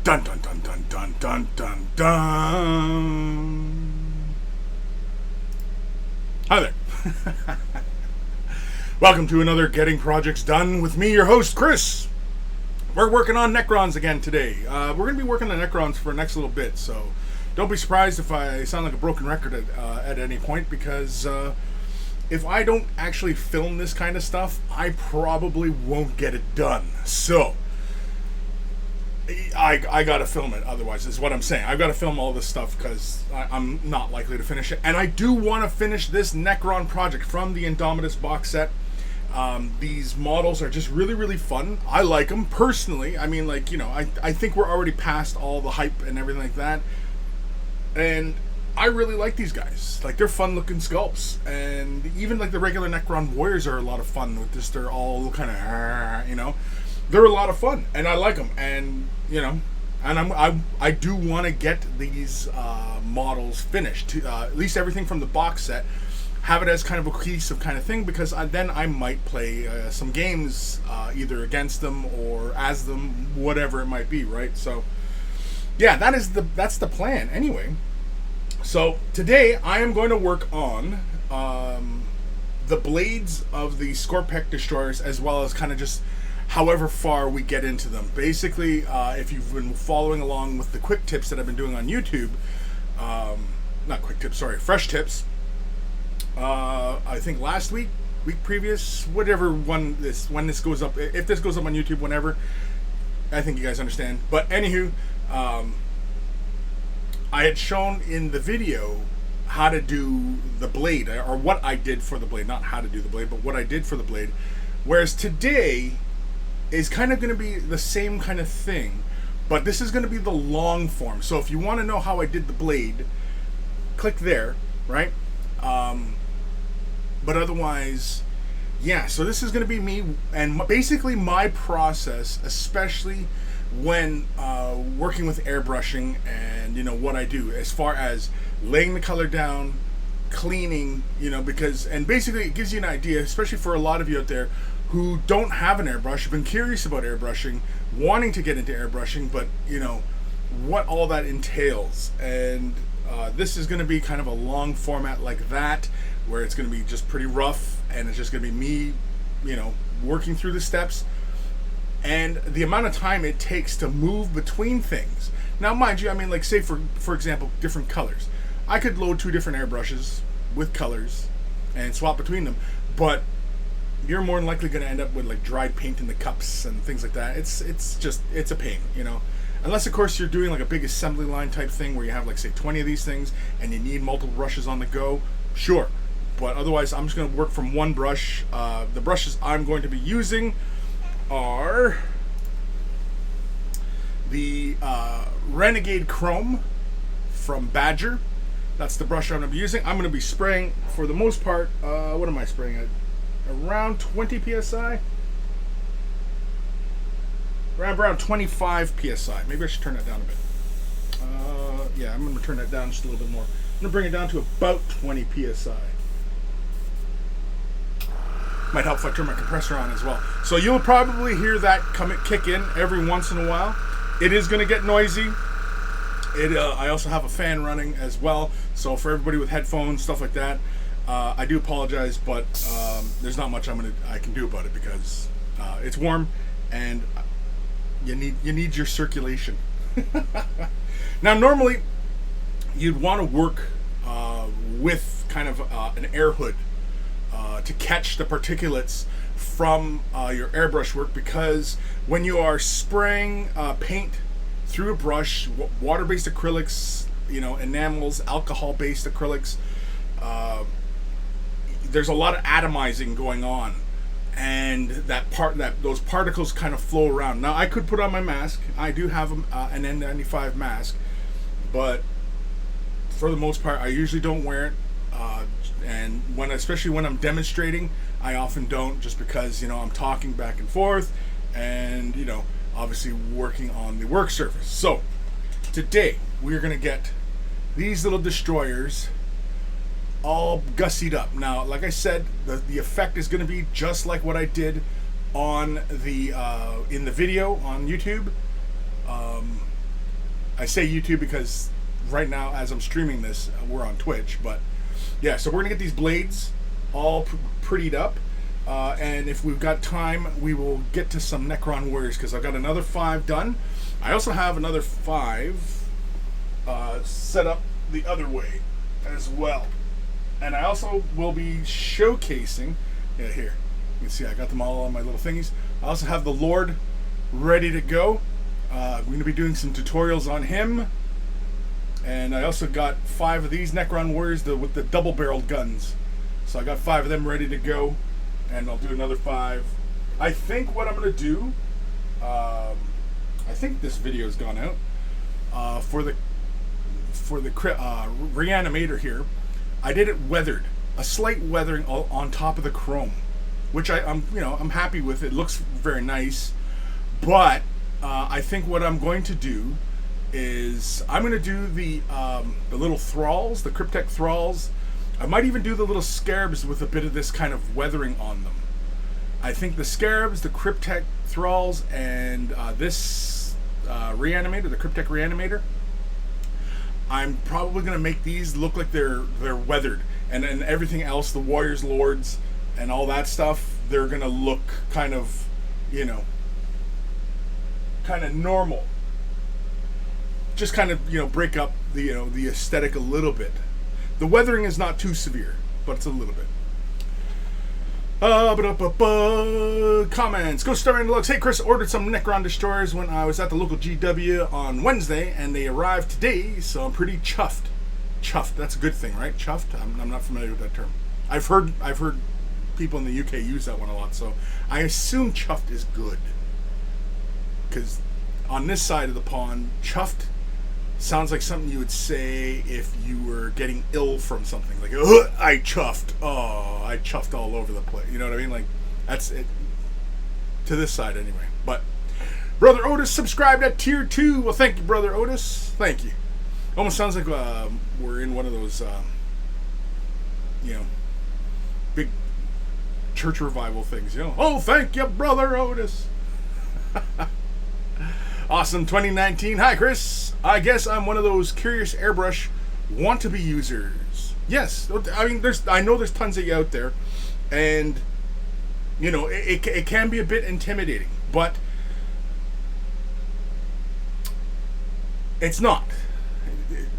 Dun dun dun dun dun dun dun dun. Hi there. Welcome to another Getting Projects Done with me, your host, Chris. We're working on Necrons again today. We're going to be working on Necrons for the next little bit, so don't be surprised if I sound like a broken record at any point, because if I don't actually film this kind of stuff, I probably won't get it done. So I gotta film it, otherwise, is what I'm saying. I've got to film all this stuff because I'm not likely to finish it. And I do want to finish this Necron project from the INDOMITUS box set. These models are just really, really fun. I like them personally. I mean, like, you know, I think we're already past all the hype and everything like that. And I really like these guys. Like, they're fun looking sculpts. And even like the regular Necron Warriors are a lot of fun with this. They're all kind of, you know, they're a lot of fun, and I like them. And you know, and I do want to get these models finished, at least everything from the box set. Have it as kind of a cohesive kind of thing, because then I might play some games either against them or as them, whatever it might be, right? So yeah, that's the plan anyway. So today I am going to work on the blades of the Skorpekh destroyers, as well as kind of just however far we get into them. Basically, if you've been following along with the quick tips that I've been doing on YouTube, not quick tips, sorry, fresh tips. I think last week previous, whatever when this goes up, if this goes up on YouTube, whenever, I think you guys understand. But anywho, I had shown in the video how to do the blade, or what I did for the blade, not how to do the blade, but what I did for the blade. Whereas today is kind of going to be the same kind of thing, but this is going to be the long form. So if you want to know how I did the blade, click there, right? But otherwise, yeah, so this is going to be me, and basically my process, especially when working with airbrushing, and you know what I do as far as laying the color down, cleaning, you know, because, and basically it gives you an idea, especially for a lot of you out there who don't have an airbrush, have been curious about airbrushing, wanting to get into airbrushing, but you know what all that entails. And this is going to be kind of a long format like that, where it's going to be just pretty rough, and it's just going to be me, you know, working through the steps and the amount of time it takes to move between things. Now, mind you, I mean, like, say for example, different colors. I could load 2 different airbrushes with colors and swap between them, but you're more than likely going to end up with like dried paint in the cups and things like that. It's a pain, you know. Unless of course you're doing like a big assembly line type thing where you have like, say, 20 of these things and you need multiple brushes on the go, sure. But otherwise, I'm just going to work from one brush. The brushes I'm going to be using are the Renegade Chrome from Badger. That's the brush I'm going to be using. I'm going to be spraying, for the most part, what am I spraying at? Around 20 psi? Around 25 psi. Maybe I should turn that down a bit. Yeah, I'm going to turn that down just a little bit more. I'm going to bring it down to about 20 psi. Might help if I turn my compressor on as well. So you'll probably hear that kick in every once in a while. It is going to get noisy. I also have a fan running as well. So for everybody with headphones, stuff like that, I do apologize, but there's not much I can do about it, because it's warm and you need your circulation. Now, normally you'd want to work with kind of an air hood to catch the particulates from your airbrush work, because when you are spraying paint through a brush, water-based acrylics, you know, enamels, alcohol-based acrylics, there's a lot of atomizing going on, and those particles kind of flow around. Now, I could put on my mask. I do have an N95 mask, but for the most part, I usually don't wear it. And especially when I'm demonstrating, I often don't, just because, you know, I'm talking back and forth, and you know, obviously working on the work surface. So today we're gonna get these little destroyers all gussied up. Now, like I said, the effect is going to be just like what I did on the in the video on YouTube. I say YouTube because right now, as I'm streaming this, we're on Twitch. But yeah, so we're gonna get these blades all prettied up, and if we've got time, we will get to some Necron Warriors because I've got another 5 done. I also have another 5 set up the other way as well, and I also will be showcasing. Yeah, here you can see I got them all on my little thingies. I also have the Lord ready to go. We're going to be doing some tutorials on him. And I also got 5 of these Necron Warriors with the double-barreled guns. So I got 5 of them ready to go. And I'll do another 5. I think what I'm going to do, I think this video's gone out, for the reanimator here, I did it weathered. A slight weathering on top of the chrome, which I'm happy with. It looks very nice. But I think what I'm going to do is I'm going to do the little thralls, the Cryptek thralls. I might even do the little scarabs with a bit of this kind of weathering on them. I think the scarabs, the Cryptek thralls, and this reanimator, the Cryptek reanimator, I'm probably going to make these look like they're weathered, and then everything else, the Warriors, Lords, and all that stuff, they're going to look kind of, kind of normal. Just kind of, break up the, the aesthetic a little bit. The weathering is not too severe, but it's a little bit. Comments. Go Star and Lux. Hey Chris, ordered some Necron destroyers when I was at the local GW on Wednesday, and they arrived today, so I'm pretty chuffed. Chuffed. That's a good thing, right? Chuffed. I'm not familiar with that term. I've heard people in the UK use that one a lot, so I assume chuffed is good. Because on this side of the pond, chuffed sounds like something you would say if you were getting ill from something. Like, I chuffed. Oh, I chuffed all over the place. You know what I mean? Like, that's it. To this side, anyway. But, Brother Otis subscribed at tier 2. Well, thank you, Brother Otis. Thank you. Almost sounds like we're in one of those, big church revival things. Oh, thank you, Brother Otis. Awesome 2019. Hi, Chris. I guess I'm one of those curious airbrush want-to-be users. Yes. I mean, I know there's tons of you out there, and it can be a bit intimidating, but it's not.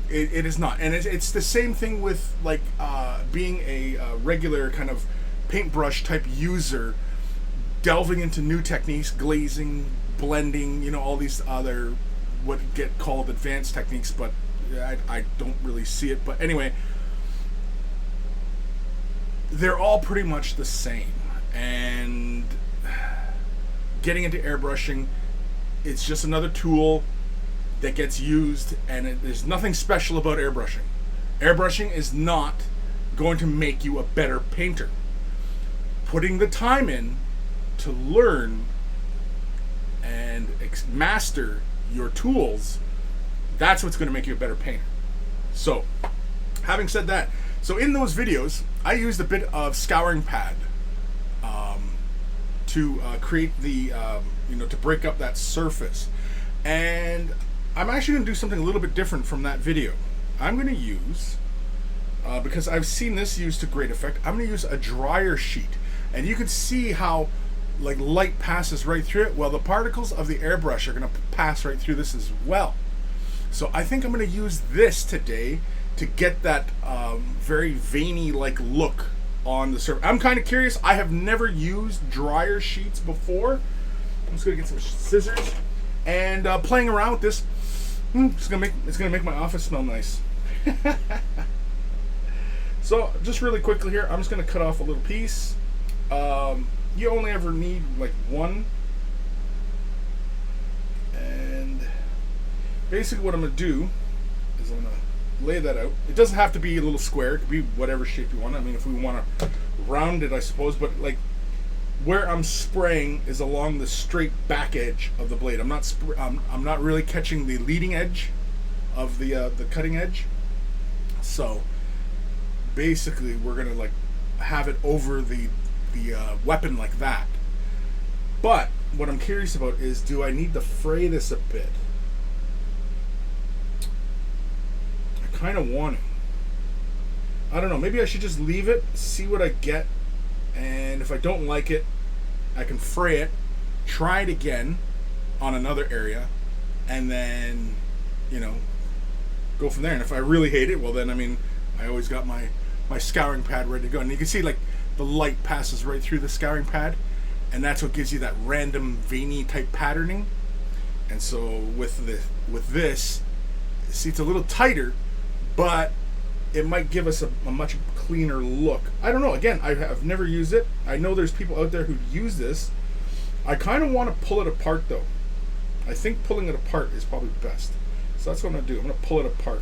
It is not, and it's the same thing with like being a regular kind of paintbrush type user, delving into new techniques, glazing, blending, all these other what get called advanced techniques, but I don't really see it. But anyway, they're all pretty much the same. And getting into airbrushing, it's just another tool that gets used, and there's nothing special about airbrushing. Airbrushing is not going to make you a better painter. Putting the time in to learn and master your tools, that's what's going to make you a better painter. So, having said that, so in those videos, I used a bit of scouring pad to create the, to break up that surface. And I'm actually going to do something a little bit different from that video. I'm going to use, because I've seen this used to great effect, I'm going to use a dryer sheet. And you can see how like light passes right through it. Well, the particles of the airbrush are going to pass right through this as well. So I think I'm going to use this today to get that very veiny like look on the surface. I'm kind of curious. I have never used dryer sheets before. I'm just going to get some scissors and playing around with this. It's going to make my office smell nice. So just really quickly here, I'm just going to cut off a little piece. You only ever need like one, and basically what I'm going to do is I'm going to lay that out. It doesn't have to be a little square. It could be whatever shape you want. I mean, if we want to round it, I suppose, but like where I'm spraying is along the straight back edge of the blade. I'm not really catching the leading edge of the cutting edge. So basically we're going to like have it over the weapon like that. But what I'm curious about is, do I need to fray this a bit? kind of wanting. I don't know, maybe I should just leave it, see what I get, and if I don't like it, I can fray it, try it again on another area, and then, you know, go from there. And if I really hate it, well then, I mean, I always got my scouring pad ready to go. And you can see, like, the light passes right through the scouring pad, and that's what gives you that random veiny type patterning. And so with this, see, it's a little tighter, but it might give us a much cleaner look. I don't know. Again, I've never used it. I know there's people out there who use this. I kind of want to pull it apart, though. I think pulling it apart is probably best. So that's what I'm going to do. I'm going to pull it apart.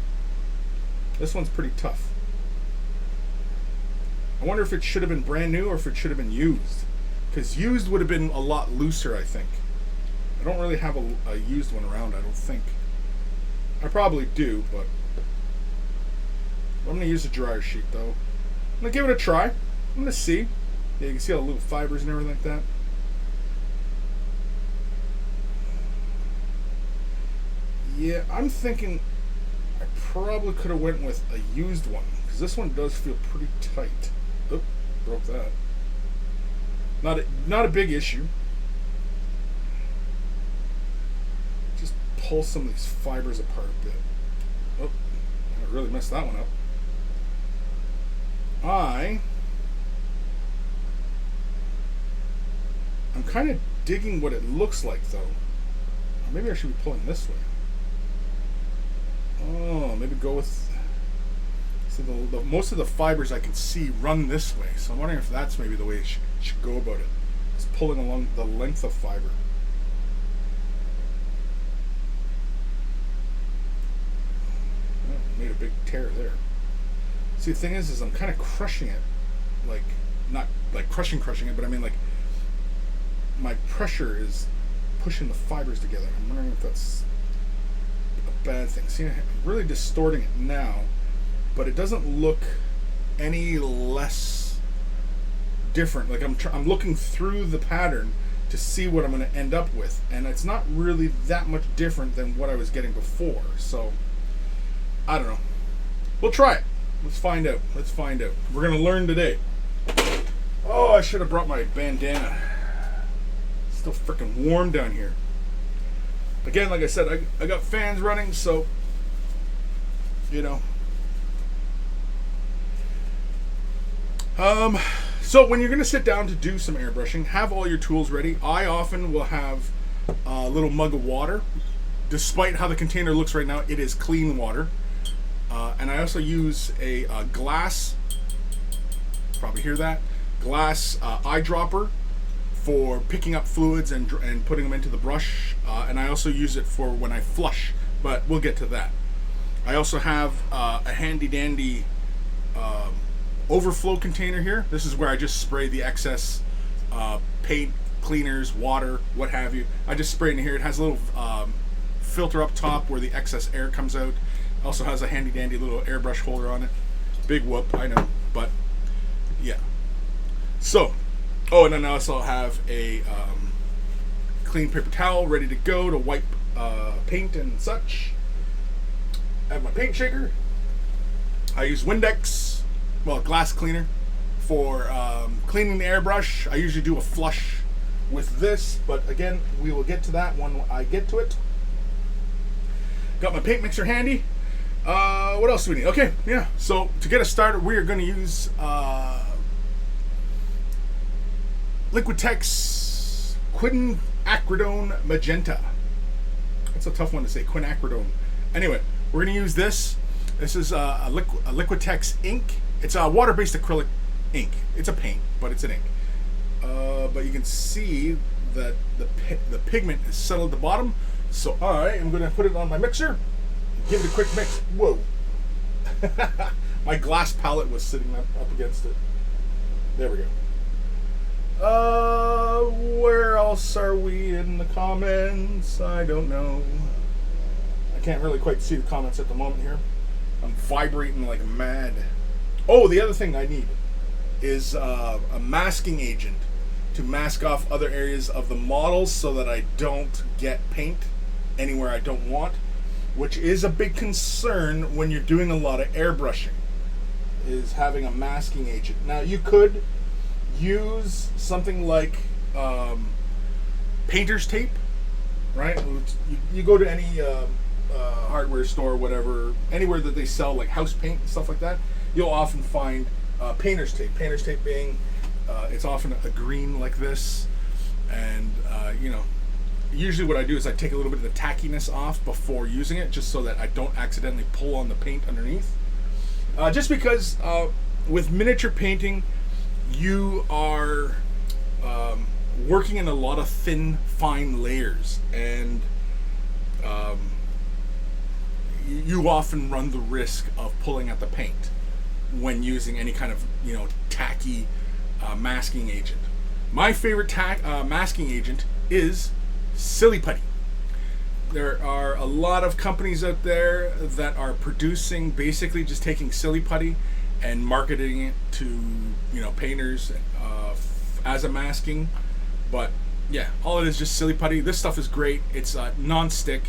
This one's pretty tough. I wonder if it should have been brand new or if it should have been used. Because used would have been a lot looser, I think. I don't really have a used one around, I don't think. I probably do, but I'm going to use a dryer sheet, though. I'm going to give it a try. I'm going to see. Yeah, you can see all the little fibers and everything like that. Yeah, I'm thinking I probably could have went with a used one, because this one does feel pretty tight. Oop, broke that. Not a big issue. Just pull some of these fibers apart a bit. Oh, I really messed that one up. I'm kind of digging what it looks like, though. Or maybe I should be pulling this way. Oh, maybe go with... So the most of the fibers I can see run this way, so I'm wondering if that's maybe the way it should go about it. It's pulling along the length of fiber. Oh, made a big tear there. See, the thing is I'm kind of crushing it, like, not like crushing it, but I mean, like, my pressure is pushing the fibers together. I'm wondering if that's a bad thing. See, I'm really distorting it now, but it doesn't look any less different. Like, I'm looking through the pattern to see what I'm going to end up with, and it's not really that much different than what I was getting before. So I don't know. We'll try it. Let's find out. We're going to learn today. Oh, I should have brought my bandana. It's still freaking warm down here. Again, like I said, I got fans running, so, you know. So when you're going to sit down to do some airbrushing, have all your tools ready. I often will have a little mug of water. Despite how the container looks right now, it is clean water. And I also use a glass, probably hear that, glass eyedropper for picking up fluids and putting them into the brush. And I also use it for when I flush, but we'll get to that. I also have a handy dandy overflow container here. This is where I just spray the excess paint, cleaners, water, what have you. I just spray it in here. It has a little filter up top where the excess air comes out. Also has a handy dandy little airbrush holder on it. Big whoop, I know, but yeah. So, oh, and then I also have a clean paper towel ready to go to wipe paint and such. I have my paint shaker. I use Windex, well, glass cleaner, for cleaning the airbrush. I usually do a flush with this, but again, we will get to that when I get to it. Got my paint mixer handy. What else do we need? Okay, yeah. So to get us started, we are going to use Liquitex Quinacridone Magenta. That's a tough one to say, quinacridone. Anyway, we're going to use this. This is a Liquitex ink. It's a water-based acrylic ink. It's a paint, but it's an ink. But you can see that the pigment is settled at the bottom. So I am going to put it on my mixer. Give it a quick mix. Whoa. My glass palette was sitting up against it. There we go. Where else are we in the comments? I don't know. I can't really quite see the comments at the moment here. I'm vibrating like mad. Oh, the other thing I need is a masking agent to mask off other areas of the models so that I don't get paint anywhere I don't want. which is a big concern when you're doing a lot of airbrushing, is having a masking agent. Now, you could use something like painter's tape, right? You go to any hardware store, whatever, anywhere that they sell like house paint and stuff like that, you'll often find painter's tape. Painter's tape being, it's often a green like this, and usually what I do is I take a little bit of the tackiness off before using it, just so that I don't accidentally pull on the paint underneath. Just because with miniature painting, you are working in a lot of thin, fine layers, and you often run the risk of pulling at the paint when using any kind of tacky masking agent. My favorite masking agent is Silly Putty. There are a lot of companies out there that are producing, basically just taking Silly Putty and marketing it to painters as a masking. But yeah, all it is just Silly Putty. This stuff is great. It's non-stick.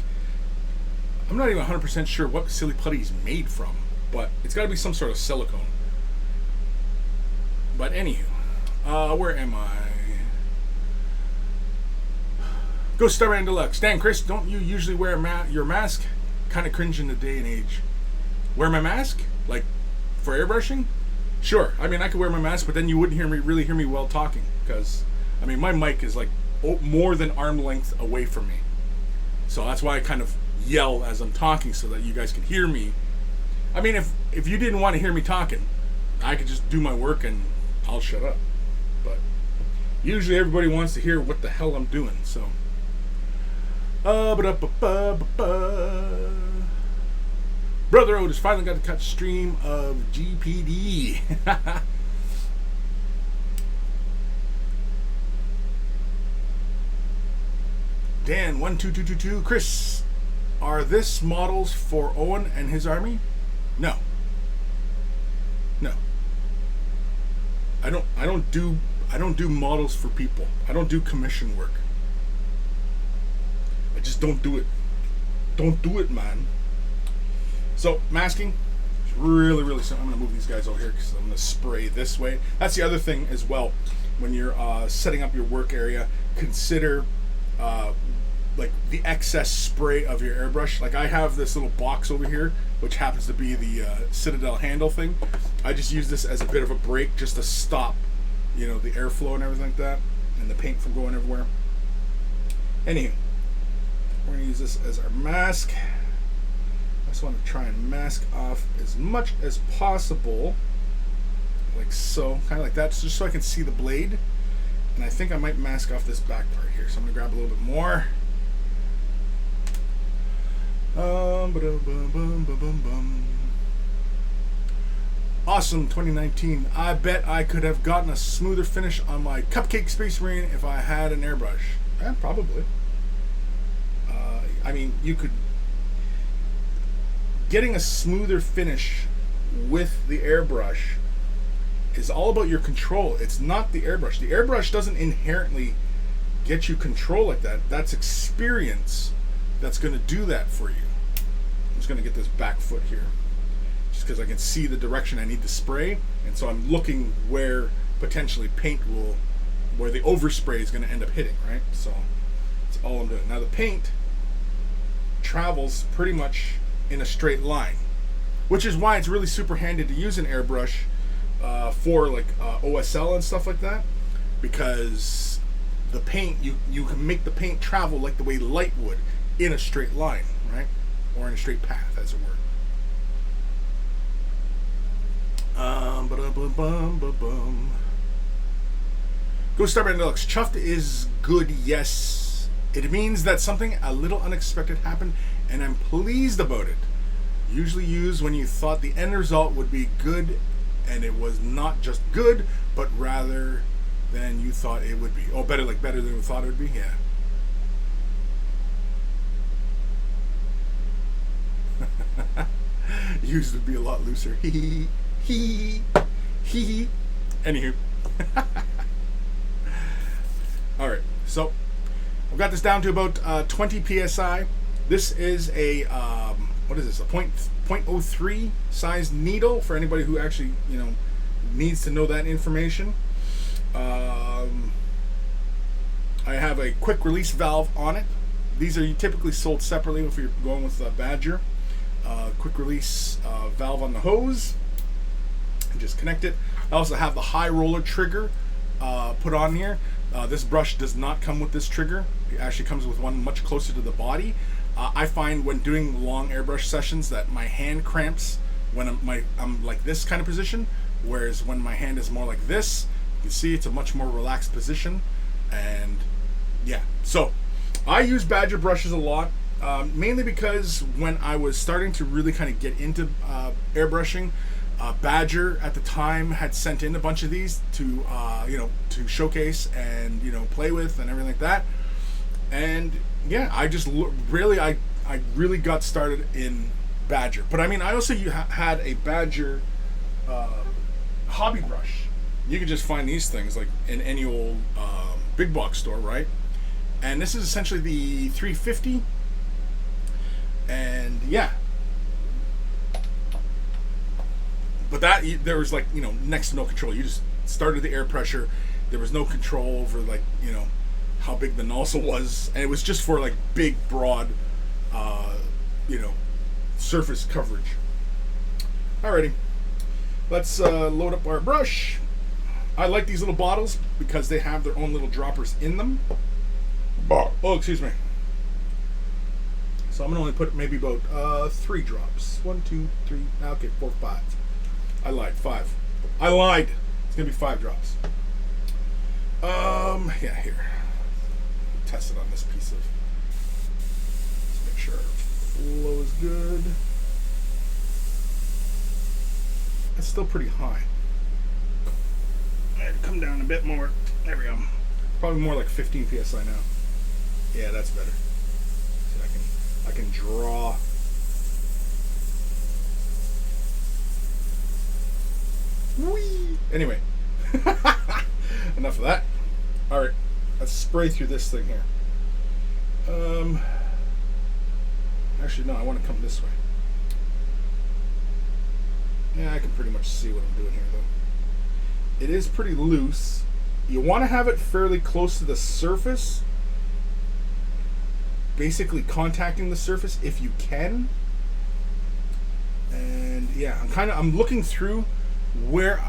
I'm not even 100% sure what Silly Putty is made from, but it's got to be some sort of silicone. But anywho, where am I? Go Starman Deluxe. Dan, Chris, don't you usually wear your mask? Kind of cringe in the day and age. Wear my mask? Like, for airbrushing? Sure. I mean, I could wear my mask, but then you wouldn't really hear me well talking. Because, I mean, my mic is like more than arm length away from me. So that's why I kind of yell as I'm talking, so that you guys can hear me. I mean, if you didn't want to hear me talking, I could just do my work and I'll shut up. But usually everybody wants to hear what the hell I'm doing, so... Brother Otis finally got to catch a stream of GPD. Dan 12222 Chris, are this models for Owen and his army? No. I don't do models for people. I don't do commission work. I just don't do it. Don't do it, man. So, masking is really, really simple. I'm going to move these guys over here because I'm going to spray this way. That's the other thing as well. When you're setting up your work area, consider like the excess spray of your airbrush. Like I have this little box over here, which happens to be the Citadel handle thing. I just use this as a bit of a break just to stop, the airflow and everything like that, and the paint from going everywhere. Anywho, we're going to use this as our mask. I just want to try and mask off as much as possible, like so, kind of like that, just so I can see the blade. And I think I might mask off this back part here, so I'm going to grab a little bit more. Awesome 2019. I bet I could have gotten a smoother finish on my Cupcake Space Marine if I had an airbrush. Yeah, probably. I mean, you could... Getting a smoother finish with the airbrush is all about your control. It's not the airbrush. The airbrush doesn't inherently get you control like that. That's experience that's going to do that for you. I'm just going to get this back foot here, just because I can see the direction I need to spray, and so I'm looking where potentially where the overspray is going to end up hitting, right? So that's all I'm doing. Now the paint travels pretty much in a straight line, which is why it's really super handy to use an airbrush for like OSL and stuff like that, because the paint, you can make the paint travel like the way light would, in a straight line, right? Or in a straight path, as it were. Go Starman Deluxe. Chuffed is good, yes. It means that something a little unexpected happened, and I'm pleased about it. Usually used when you thought the end result would be good, and it was not just good, but rather than you thought it would be. Oh, better than you thought it would be? Yeah. Used to be a lot looser. Hee hee hee. Anywho. Alright, so I've got this down to about 20 psi. This is a what is this? A .03 size needle for anybody who actually needs to know that information. I have a quick release valve on it. These are typically sold separately if you're going with a Badger. Quick release valve on the hose. And just connect it. I also have the high roller trigger put on here. This brush does not come with this trigger. It actually comes with one much closer to the body. I find when doing long airbrush sessions that my hand cramps when I'm like this kind of position, whereas when my hand is more like this, you can see it's a much more relaxed position. And yeah, so I use Badger brushes a lot, mainly because when I was starting to really kind of get into airbrushing, Badger at the time had sent in a bunch of these to to showcase and play with and everything like that. And yeah, I just I really got started in Badger. But I mean, I also had a Badger hobby brush. You could just find these things like in any old big box store, right? And this is essentially the 350. And yeah, but that there was like next to no control. You just started the air pressure. There was no control over like how big the nozzle was, and it was just for like big, broad, surface coverage. Alrighty, let's load up our brush. I like these little bottles because they have their own little droppers in them. Oh, excuse me. So I'm gonna only put maybe about 3 drops. 1, 2, 3. Okay, 4, 5. I lied. 5. I lied. It's gonna be 5 drops. Yeah, here. Test it on this piece of. Let's make sure flow is good. It's still pretty high. I'd come down a bit more. There we go. Probably more like 15 psi now. Yeah, that's better. So I can draw. Whee! Anyway, enough of that. All right, let's spray through this thing here. Actually, no, I want to come this way. Yeah, I can pretty much see what I'm doing here, though. It is pretty loose. You want to have it fairly close to the surface, basically contacting the surface if you can. And yeah, I'm looking through where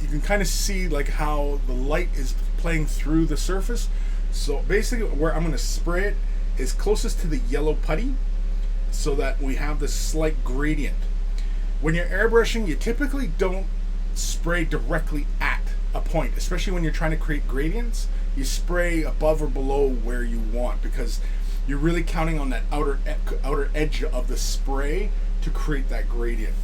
you can kind of see like how the light is playing through the surface. So basically where I'm going to spray it is closest to the yellow putty so that we have this slight gradient. When you're airbrushing, you typically don't spray directly at a point, especially when you're trying to create gradients. You spray above or below where you want because you're really counting on that outer edge of the spray to create that gradient.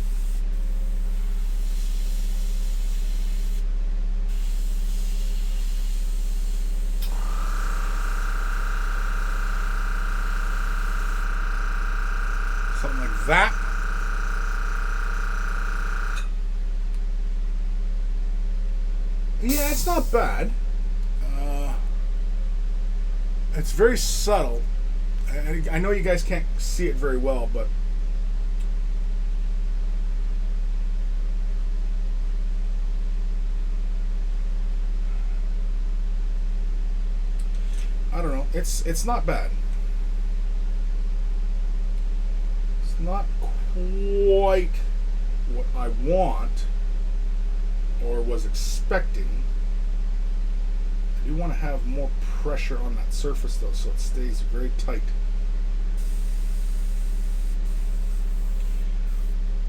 Something like that. Yeah, it's not bad. It's very subtle. I know you guys can't see it very well, but I don't know. It's not bad. It's not quite what I want or was expecting. I do want to have more pressure on that surface though, so it stays very tight.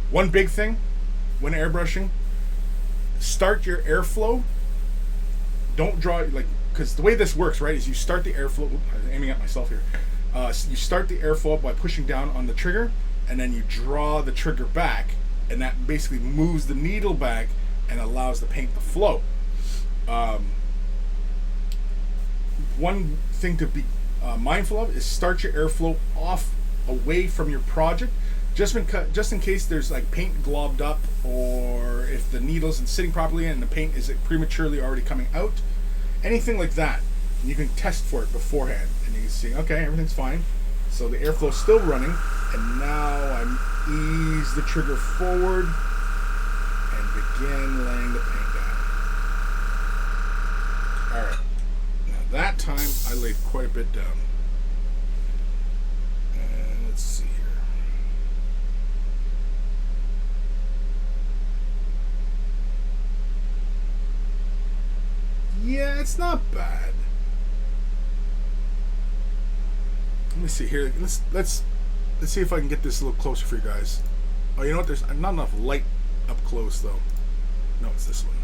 One big thing when airbrushing, start your airflow. Don't draw like, because the way this works, right, is you start the airflow. I'm aiming at myself here. You start the airflow by pushing down on the trigger, and then you draw the trigger back, and that basically moves the needle back and allows the paint to flow. One thing to be mindful of is start your airflow off away from your project, just in case there's like paint globbed up, or if the needle isn't sitting properly and the paint is prematurely already coming out, anything like that. And you can test for it beforehand, and you can see, okay, everything's fine. So the airflow's still running, and now I'm ease the trigger forward and begin laying the paint down. Alright, now that time I laid quite a bit down. And let's see here. Yeah, it's not bad. Let me see here. Let's see if I can get this a little closer for you guys. Oh, you know what? There's not enough light up close though. No, it's this one.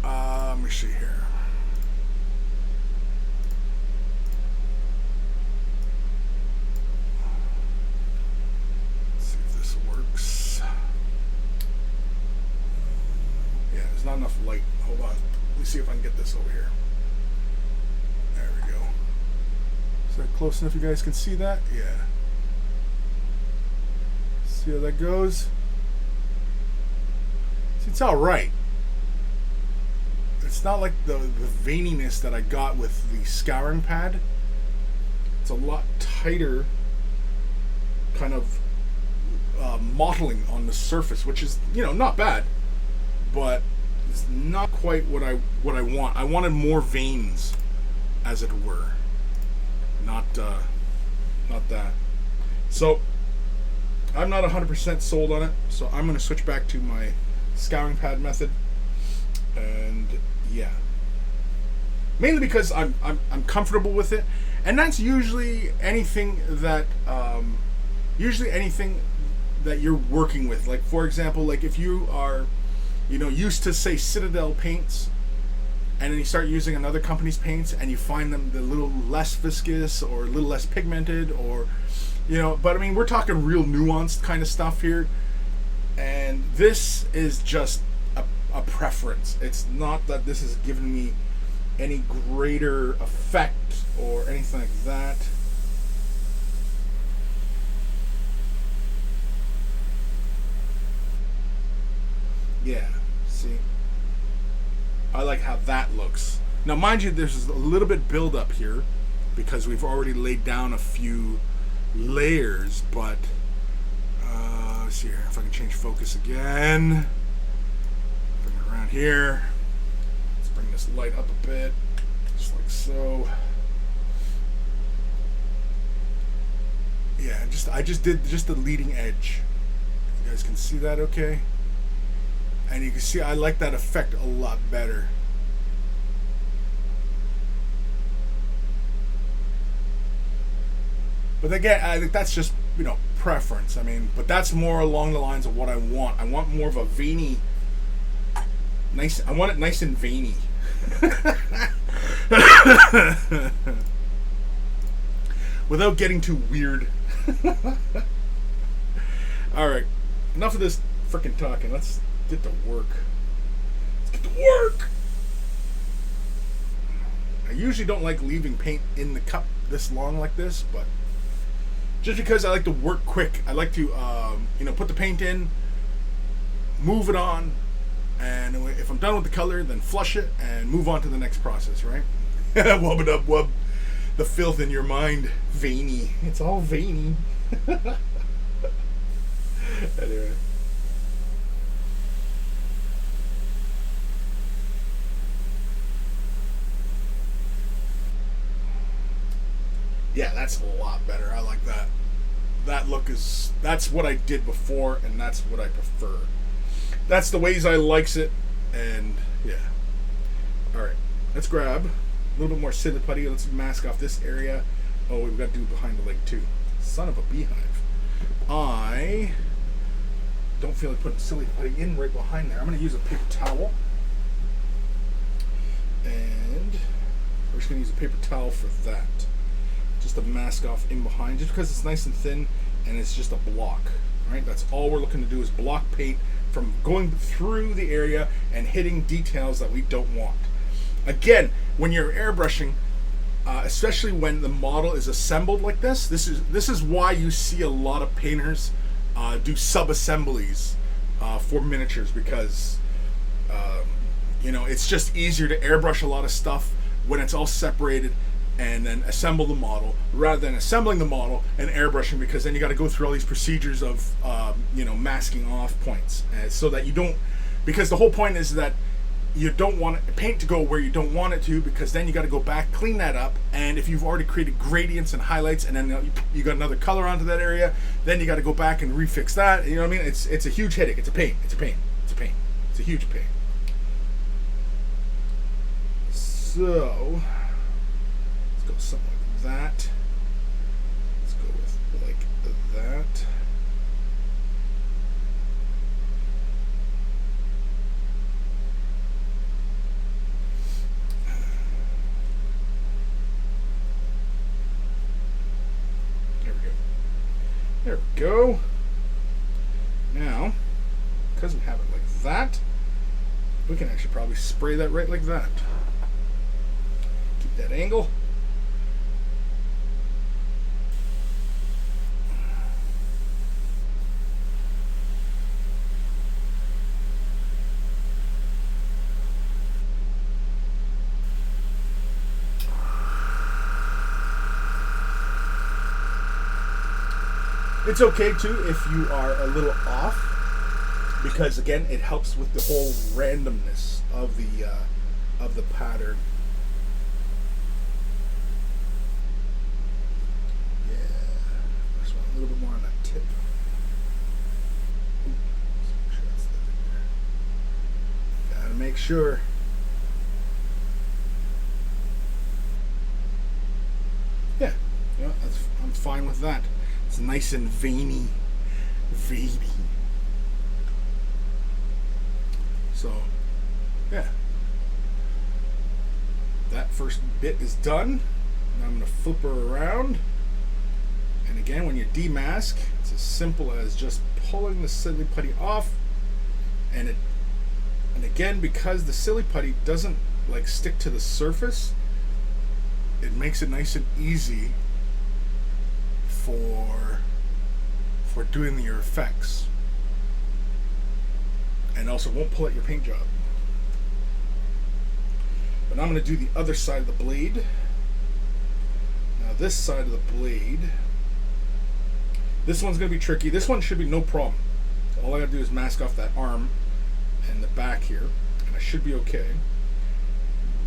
Let me see here. Let's see if this works. Yeah, there's not enough light. Hold on. Let me see if I can get this over here. There we go. Is that close enough? You guys can see that? Yeah. See how that goes? See, it's all right. It's not like the veininess that I got with the scouring pad. It's a lot tighter kind of mottling on the surface, which is, you know, not bad, but it's not quite what I want. I wanted more veins, as it were. Not that. So I'm not 100% sold on it, so I'm going to switch back to my scouring pad method. And yeah, mainly because I'm comfortable with it, and that's usually anything that you're working with. Like, for example, like if you are, you know, used to, say, Citadel paints, and then you start using another company's paints, and you find them a little less viscous or a little less pigmented, or, you know, but I mean, we're talking real nuanced kind of stuff here, and this is just a preference. It's not that this is giving me any greater effect or anything like that. Yeah, see, I like how that looks. Now, mind you, there's a little bit build up here because we've already laid down a few layers, but let's see here if I can change focus again. Bring it around here. Let's bring this light up a bit, just like so. Yeah, I just did just the leading edge. You guys can see that okay? And you can see I like that effect a lot better. But again, I think that's just, you know, preference. I mean, but that's more along the lines of what I want. I want more of a veiny, nice. I want it nice and veiny. Without getting too weird. All right, enough of this freaking talking. Let's get to work. Let's get to work. I usually don't like leaving paint in the cup this long like this, but just because I like to work quick. I like to, you know, put the paint in, move it on, and if I'm done with the color, then flush it and move on to the next process, right? Wub it up, wub. The filth in your mind, veiny. It's all veiny. Anyway. Yeah, that's a lot better. I like that. That look is, that's what I did before, and that's what I prefer. That's the ways I likes it, and yeah. Alright, let's grab a little bit more silly putty. Let's mask off this area. Oh, we've got to do behind the leg too. Son of a beehive. I don't feel like putting silly putty in right behind there. I'm going to use a paper towel. And we're just going to use a paper towel for that. Just to mask off in behind, just because it's nice and thin and it's just a block, right? That's all we're looking to do, is block paint from going through the area and hitting details that we don't want. Again, when you're airbrushing, especially when the model is assembled like this is why you see a lot of painters do sub-assemblies for miniatures, because you know, it's just easier to airbrush a lot of stuff when it's all separated and then assemble the model, rather than assembling the model and airbrushing, because then you got to go through all these procedures of masking off points, so that you don't, because the whole point is that you don't want paint to go where you don't want it to, because then you got to go back, clean that up, and if you've already created gradients and highlights, and then you got another color onto that area, then you got to go back and refix that. You know what I mean? It's a huge headache. It's a pain. It's a huge pain. So let's go something like that. Let's go with like that. There we go. Now, because we have it like that, we can actually probably spray that right like that. Keep that angle. It's okay too if you are a little off, because again, it helps with the whole randomness of the pattern. Yeah, I just want a little bit more on that tip. Gotta make sure. Yeah, I'm fine with that. It's nice and veiny. So, yeah. That first bit is done. Now I'm going to flip her around. And again, when you demask, it's as simple as just pulling the silly putty off. And again, because the silly putty doesn't like stick to the surface, it makes it nice and easy for doing your effects, and also won't pull at your paint job. But I'm going to do the other side of the blade. Now this side of the blade, this one's going to be tricky. This one should be no problem. All I got to do is mask off that arm and the back here, and I should be okay.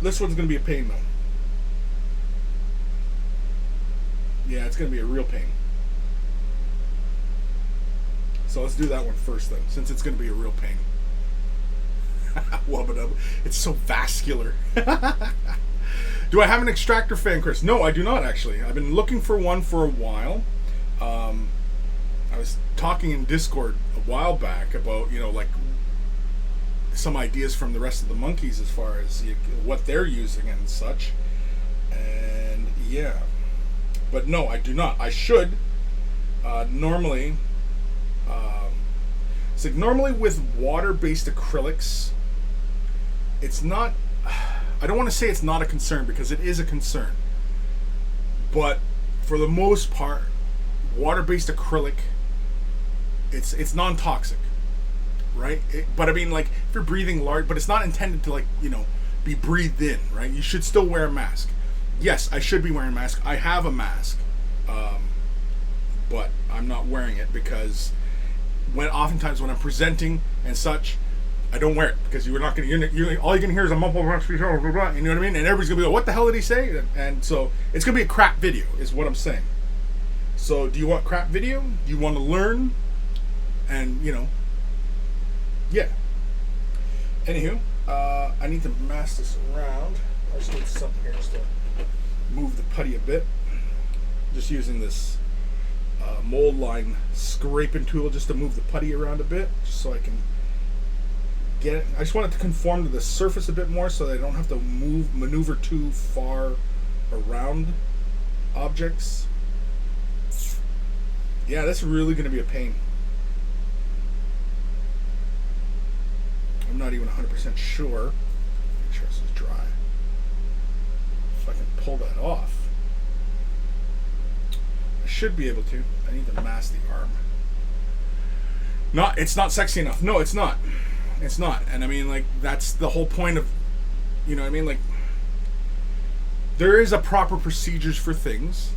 This one's going to be a pain though. Yeah, it's going to be a real pain. So let's do that one first then, since it's going to be a real pain. Wubba-dub. It's so vascular. Do I have an extractor fan, Chris? No, I do not actually. I've been looking for one for a while. I was talking in Discord a while back about, like some ideas from the rest of the monkeys as far as what they're using and such. And yeah. But no, I do not. I should. Normally, it's like normally with water-based acrylics, it's not. I don't want to say it's not a concern, because it is a concern. But for the most part, water-based acrylic, it's non-toxic, right? But I mean, like if you're breathing large, but it's not intended to be breathed in, right? You should still wear a mask. Yes, I should be wearing a mask. I have a mask, but I'm not wearing it because oftentimes when I'm presenting and such, I don't wear it, because you're not gonna. All you can hear is a mumble, blah, blah, blah, blah, you know what I mean? And everybody's gonna be like, "What the hell did he say?" And so it's gonna be a crap video, is what I'm saying. So, do you want crap video? Do you want to learn? And yeah. Anywho, I need to mask this around. I just need something here just to move the putty a bit. Just using this mold line scraping tool just to move the putty around a bit, just so I can get it. I just want it to conform to the surface a bit more, so that I don't have to maneuver too far around objects. Yeah, that's really going to be a pain. I'm not even 100% sure. Make sure this is dry. So I can pull that off. I should be able to. I need to mask the arm. It's not sexy enough. No, it's not. It's not. And I mean, like, that's the whole point of, you know what I mean? Like, there is a proper procedures for things.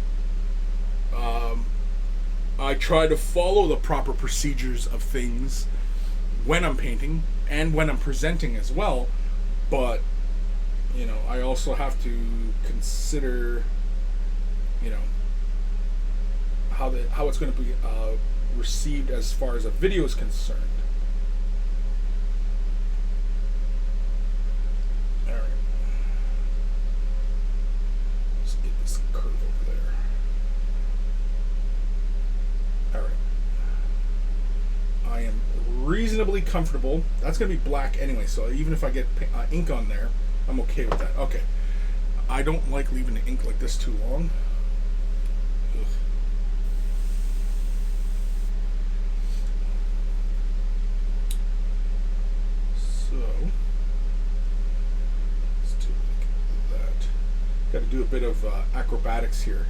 I try to follow the proper procedures of things when I'm painting and when I'm presenting as well, but you know, I also have to consider, you know, how it's going to be received as far as a video is concerned. All right, let's get this curve over there. All right, I am reasonably comfortable. That's going to be black anyway, so even if I get ink on there, I'm okay with that. Okay, I don't like leaving the ink like this too long. Ugh. So let's do that. Got to do a bit of acrobatics here.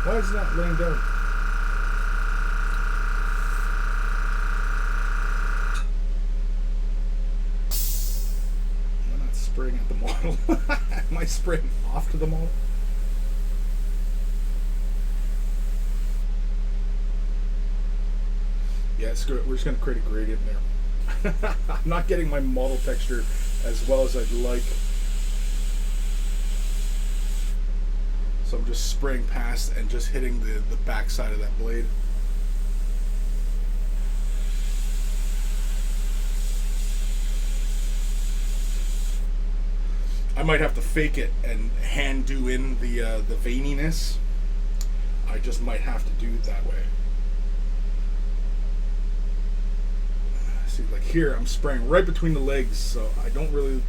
Why is it not laying down? I'm not spraying at the model. Am I spraying off to the model? Yeah, screw it. We're just going to create a gradient there. I'm not getting my model texture as well as I'd like. So I'm just spraying past and just hitting the back side of that blade. I might have to fake it and hand do in the veininess. I just might have to do it that way. See, like here, I'm spraying right between the legs, so I don't really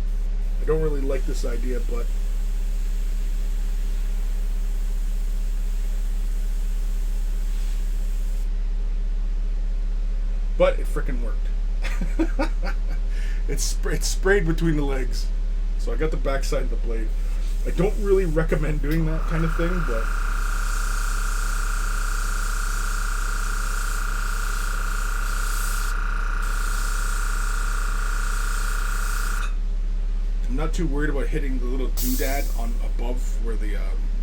like this idea, but it frickin' worked. It's sprayed between the legs. So I got the back side of the blade. I don't really recommend doing that kind of thing, but I'm not too worried about hitting the little doodad on above where the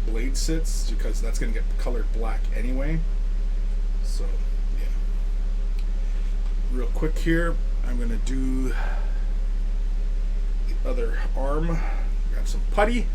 blade sits, because that's going to get colored black anyway. So real quick here, I'm going to do the other arm. Grab some putty.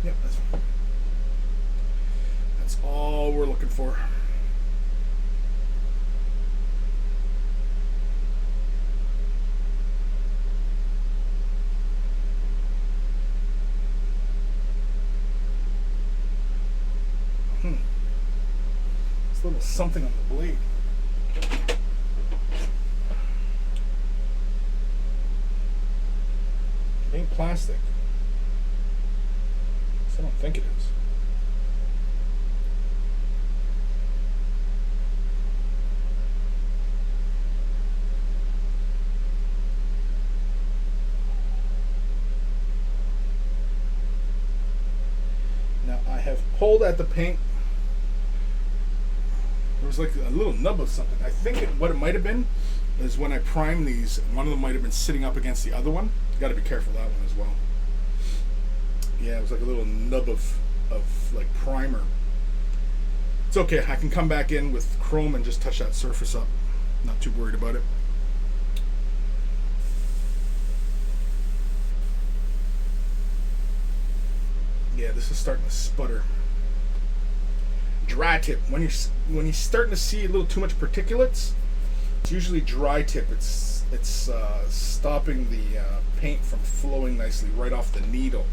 Yep, that's fine. That's all we're looking for. There's a little something on the blade. It ain't plastic. I don't think it is. Now I have pulled at the paint. There was like a little nub of something. I think what it might have been is when I primed these, one of them might have been sitting up against the other one. You got to be careful of that one as well. Yeah, it was like a little nub of like primer. It's okay, I can come back in with chrome and just touch that surface up. Not too worried about it. this is starting to sputter. Dry tip. When you're starting to see a little too much particulates, it's usually dry tip. It's stopping the paint from flowing nicely right off the needle.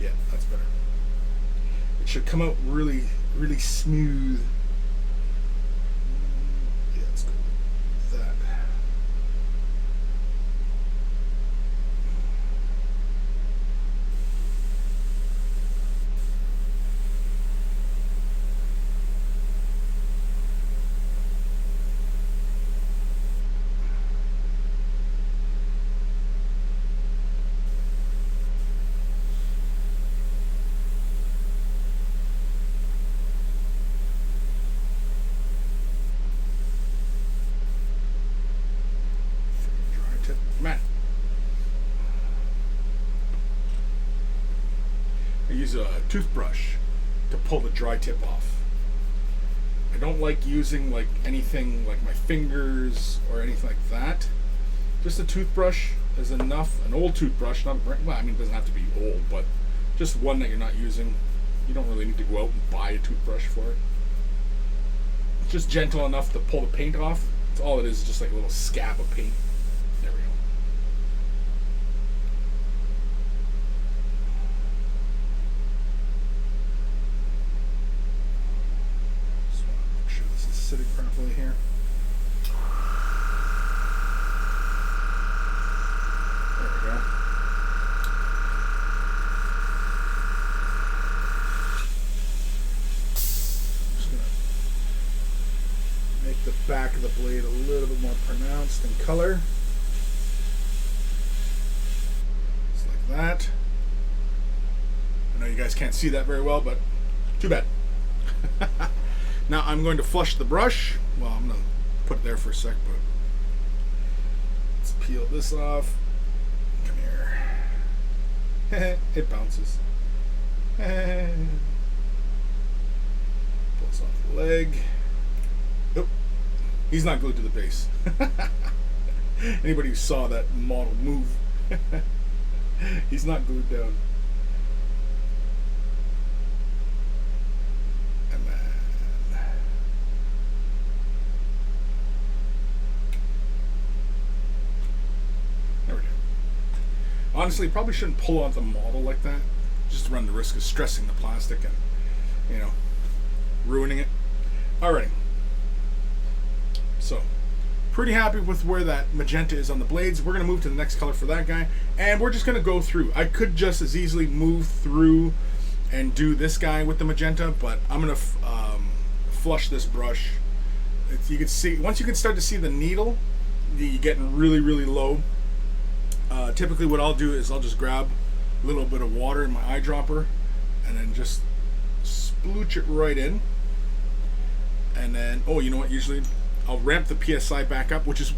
Yeah, that's better. It should come out really, really smooth. Yeah, let's go with that. Man, I use a toothbrush to pull the dry tip off. I don't like using like anything like my fingers or anything like that. Just a toothbrush is enough. An old toothbrush, not well, I mean, it doesn't have to be old, but just one that you're not using. You don't really need to go out and buy a toothbrush for it. It's just gentle enough to pull the paint off. That's all it is, just like a little scab of paint. There we go. Just want to make sure this is sitting properly here. There we go. Make the back of the blade a little bit more pronounced in color. Just like that. I know you guys can't see that very well, but too bad. Now I'm going to flush the brush. Well, I'm going to put it there for a sec, but let's peel this off. Come here. It bounces. Pulls off the leg. Nope. He's not glued to the base. Anybody who saw that model move, he's not glued down. And then there we go. Honestly, probably shouldn't pull out the model like that. Just run the risk of stressing the plastic and, you know, ruining it. Alrighty. So, pretty happy with where that magenta is on the blades. We're going to move to the next color for that guy. And we're just going to go through. I could just as easily move through and do this guy with the magenta, but I'm going to flush this brush. You can see, once you can start to see the needle, you're getting really, really low. Typically what I'll do is I'll just grab a little bit of water in my eyedropper and then just splooch it right in. And then, oh, you know what, usually I'll ramp the PSI back up, which is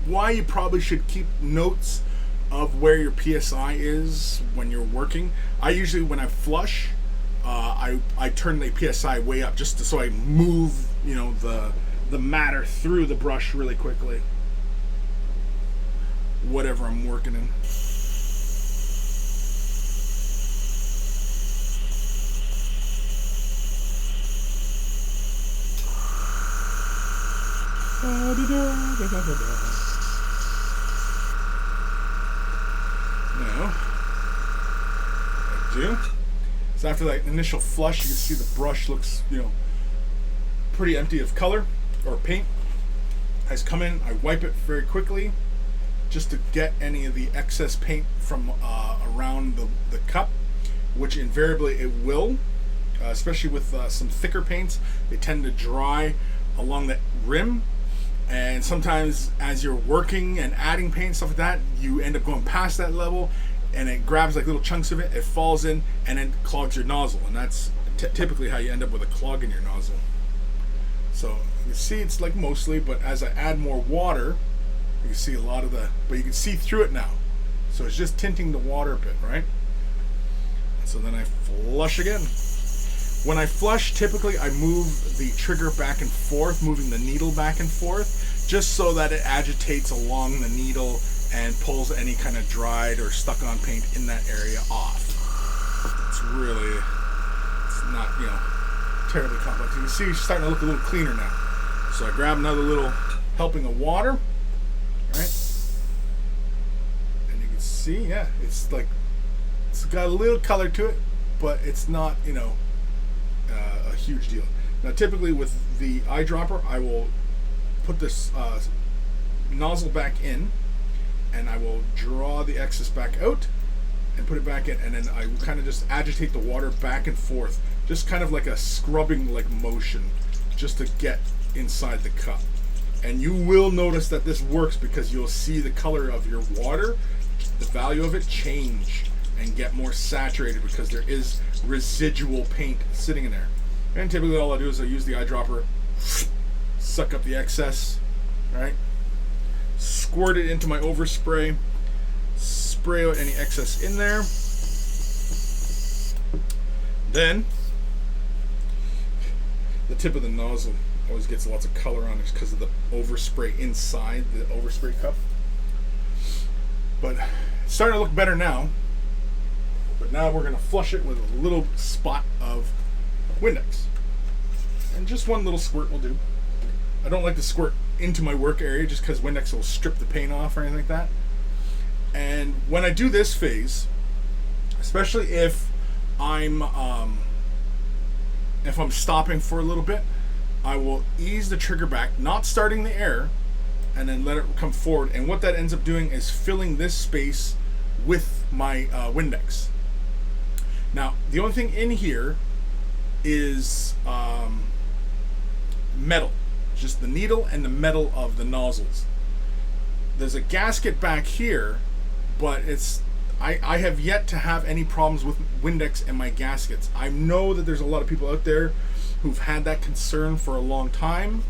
why you probably should keep notes of where your PSI is when you're working. I usually, when I flush, I turn the PSI way up just so I move, you know, the matter through the brush really quickly. Whatever I'm working in. Now, I do. So after that initial flush, you can see the brush looks, you know, pretty empty of color or paint. Has come in, I wipe it very quickly just to get any of the excess paint from around the cup, which invariably it will, especially with some thicker paints. They tend to dry along the rim. And sometimes as you're working and adding paint, stuff like that, you end up going past that level and it grabs like little chunks of it, it falls in, and then clogs your nozzle. And that's typically how you end up with a clog in your nozzle. So you can see it's like mostly, but as I add more water, you can see a lot of but you can see through it now. So it's just tinting the water a bit, right? So then I flush again. When I flush, typically I move the trigger back and forth, moving the needle back and forth, just so that it agitates along the needle and pulls any kind of dried or stuck on paint in that area off. It's not, you know, terribly complex. You can see it's starting to look a little cleaner now. So I grab another little helping of water, right? And you can see, yeah, it's like, it's got a little color to it, but it's not, you know, a huge deal. Now typically with the eyedropper, I will put this nozzle back in, and I will draw the excess back out and put it back in, and then I kind of just agitate the water back and forth, just kind of like a scrubbing like motion, just to get inside the cup. And you will notice that this works because you'll see the color of your water, the value of it, change and get more saturated because there is residual paint sitting in there. And typically all I do is I use the eyedropper, suck up the excess, right? Squirt it into my overspray, spray out any excess in there. Then the tip of the nozzle always gets lots of color on it because of the overspray inside the overspray cup. But it's starting to look better now. But now we're going to flush it with a little spot of Windex. And just one little squirt will do. I don't like to squirt into my work area just because Windex will strip the paint off or anything like that. And when I do this phase, especially if I'm stopping for a little bit, I will ease the trigger back, not starting the air, and then let it come forward. And what that ends up doing is filling this space with my Windex. Now, the only thing in here is metal, just the needle and the metal of the nozzles. There's a gasket back here, but I have yet to have any problems with Windex and my gaskets. I know that there's a lot of people out there who've had that concern for a long time.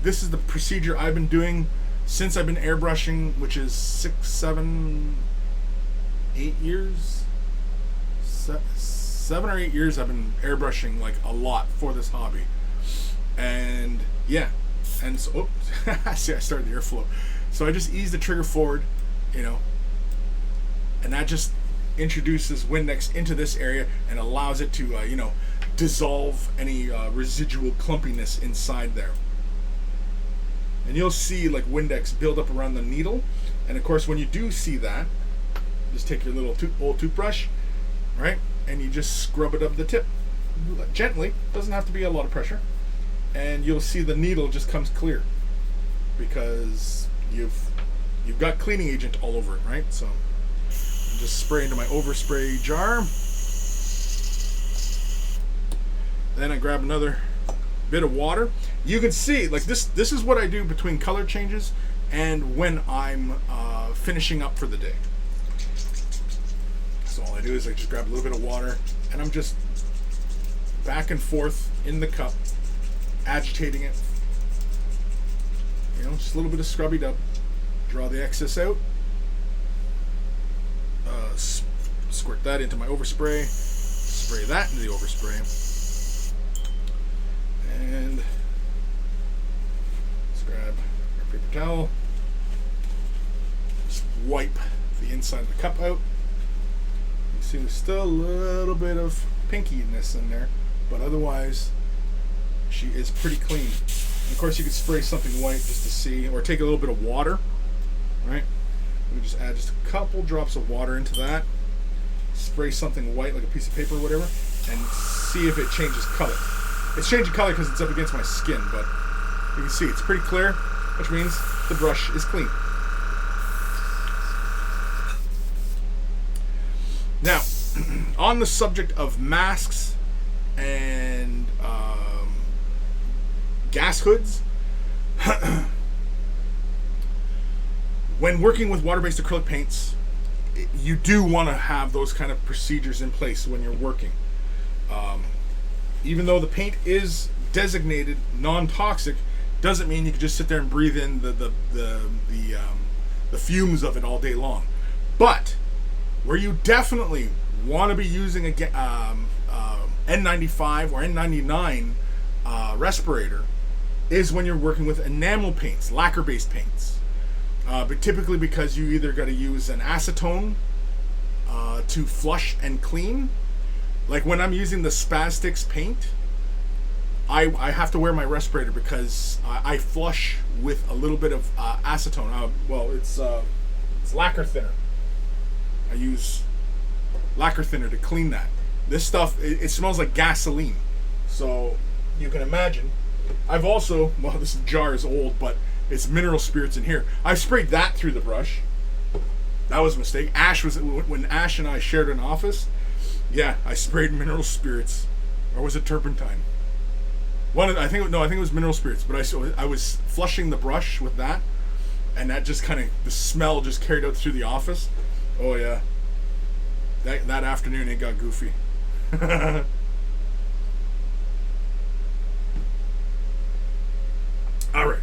This is the procedure I've been doing since I've been airbrushing, which is 6, 7, 8 years. 7 or 8 years I've been airbrushing like a lot for this hobby. And yeah, and so see, I started the airflow. So I just ease the trigger forward, you know, and that just introduces Windex into this area and allows it to you know, dissolve any residual clumpiness inside there. And you'll see like Windex build up around the needle. And of course, when you do see that, just take your little old toothbrush, right, and you just scrub it up the tip gently. Doesn't have to be a lot of pressure, and you'll see the needle just comes clear because you've got cleaning agent all over it, right? So just spray into my overspray jar. Then I grab another bit of water. You can see like this is what I do between color changes and when I'm finishing up for the day. So all I do is I just grab a little bit of water and I'm just back and forth in the cup, agitating it. You know, just a little bit of scrubby dub. Draw the excess out. Squirt that into my overspray. Spray that into the overspray. And let's grab our paper towel. Just wipe the inside of the cup out. You see there's still a little bit of pinkiness in there, but otherwise she is pretty clean. And of course you could spray something white just to see, or take a little bit of water, right? We just add just a couple drops of water into that. Spray something white like a piece of paper or whatever, and see if it changes color. It's changing color because it's up against my skin, but you can see it's pretty clear, which means the brush is clean. Now, on the subject of masks and gas hoods, when working with water-based acrylic paints, you do want to have those kind of procedures in place when you're working. Even though the paint is designated non-toxic, doesn't mean you can just sit there and breathe in the fumes of it all day long. But where you definitely want to be using a N95 or N99 respirator is when you're working with enamel paints, lacquer-based paints. But typically because you either got to use an acetone to flush and clean. Like when I'm using the Spastics paint, I have to wear my respirator because I flush with a little bit of acetone. Well, it's lacquer thinner. I use lacquer thinner to clean that. This stuff, it smells like gasoline. So you can imagine. I've also, well, this jar is old, but it's mineral spirits in here. I've sprayed that through the brush. That was a mistake. When Ash and I shared an office, yeah, I sprayed mineral spirits. Or was it turpentine? I think it was mineral spirits, but I was flushing the brush with that, and that just kind of, the smell just carried out through the office. Oh yeah. That afternoon it got goofy. All right.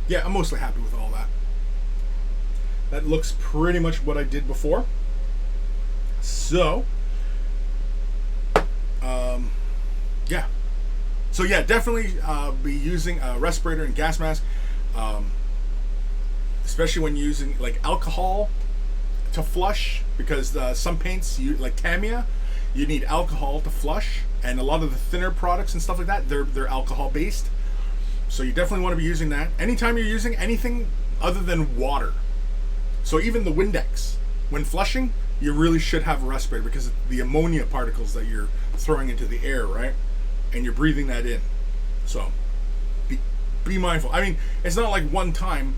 Yeah, I'm mostly happy with all that. That looks pretty much what I did before. So, yeah. So yeah, definitely be using a respirator and gas mask, especially when using like alcohol to flush, because some paints, like Tamiya, you need alcohol to flush, and a lot of the thinner products and stuff like that, they're alcohol based. So you definitely want to be using that. Anytime you're using anything other than water. So even the Windex, when flushing, you really should have a respirator because of the ammonia particles that you're throwing into the air, right? And you're breathing that in. So be mindful. I mean, it's not like one time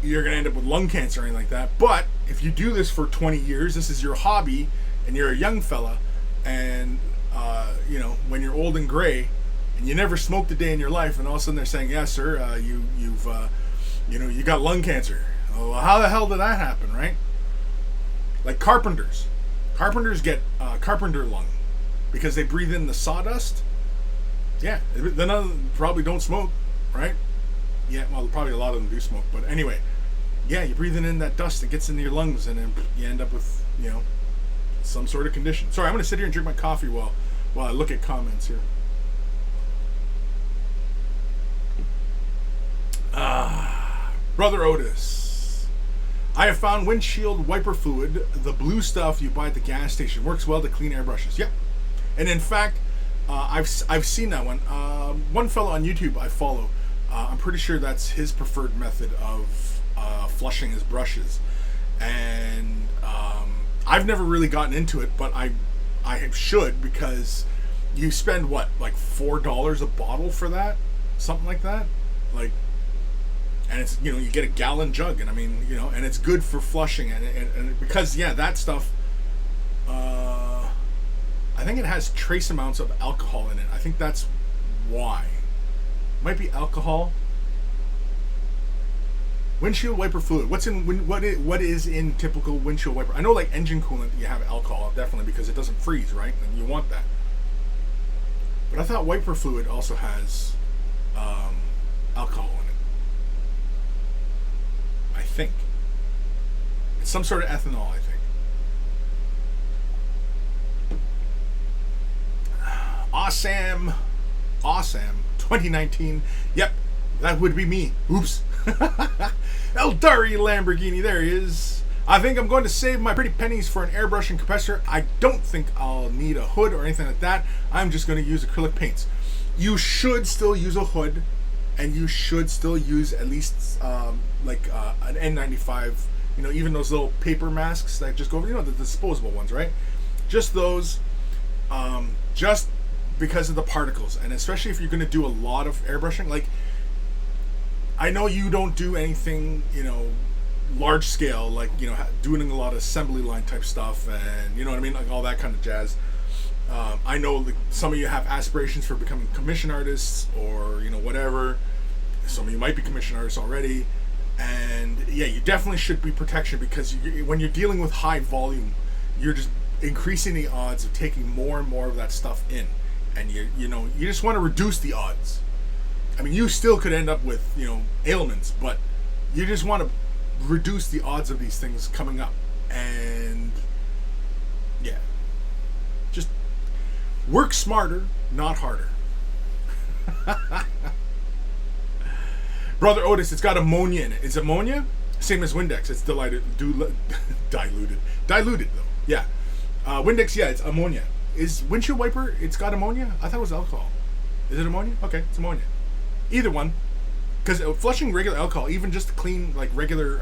you're going to end up with lung cancer or anything like that. But if you do this for 20 years, this is your hobby, and you're a young fella, and, when you're old and gray, and you never smoked a day in your life, and all of a sudden they're saying, yeah, sir, you got lung cancer. Oh, well, how the hell did that happen, right? Like carpenters. Carpenters get carpenter lung because they breathe in the sawdust. Yeah, then probably don't smoke, right? Yeah, well, probably a lot of them do smoke, but anyway, yeah, you're breathing in that dust that gets into your lungs, and then you end up with, some sort of condition. Sorry, I'm going to sit here and drink my coffee while I look at comments here. Brother Otis, I have found windshield wiper fluid, the blue stuff you buy at the gas station, works well to clean airbrushes. Yep, and in fact, I've seen that one. One fellow on YouTube I follow. I'm pretty sure that's his preferred method of flushing his brushes, and I've never really gotten into it, but I should, because you spend what, like $4 a bottle for that, something like that, like. And it's, you get a gallon jug, and I mean, and it's good for flushing, and because, yeah, that stuff, I think it has trace amounts of alcohol in it. I think that's why. Might be alcohol. Windshield wiper fluid. What is in typical windshield wiper? I know, like engine coolant, you have alcohol, definitely, because it doesn't freeze, right? And you want that. But I thought wiper fluid also has alcohol in it. I think it's some sort of ethanol. I think. Awesome 2019. Yep, that would be me. Oops. Eldari Lamborghini, there he is. I think I'm going to save my pretty pennies for an airbrush and compressor. I don't think I'll need a hood or anything like that. I'm just going to use acrylic paints. You should still use a hood, and you should still use at least an N95, even those little paper masks that just go over, the disposable ones, right? Just those, just because of the particles, and especially if you're going to do a lot of airbrushing. Like, I know you don't do anything, large scale, like, doing a lot of assembly line type stuff, and you know what I mean, like all that kind of jazz. I know some of you have aspirations for becoming commission artists, or whatever. Some of you might be commission artists already, and yeah, you definitely should be protection, because when you're dealing with high volume, you're just increasing the odds of taking more and more of that stuff in, and you just want to reduce the odds. I mean, you still could end up with ailments, but you just want to reduce the odds of these things coming up, and yeah, just work smarter, not harder. Brother Otis, it's got ammonia in it. Is ammonia? Same as Windex. It's diluted though. Yeah. Windex, yeah, it's ammonia. Is windshield wiper, it's got ammonia? I thought it was alcohol. Is it ammonia? Okay, it's ammonia. Either one. Because flushing regular alcohol, even just to clean like regular,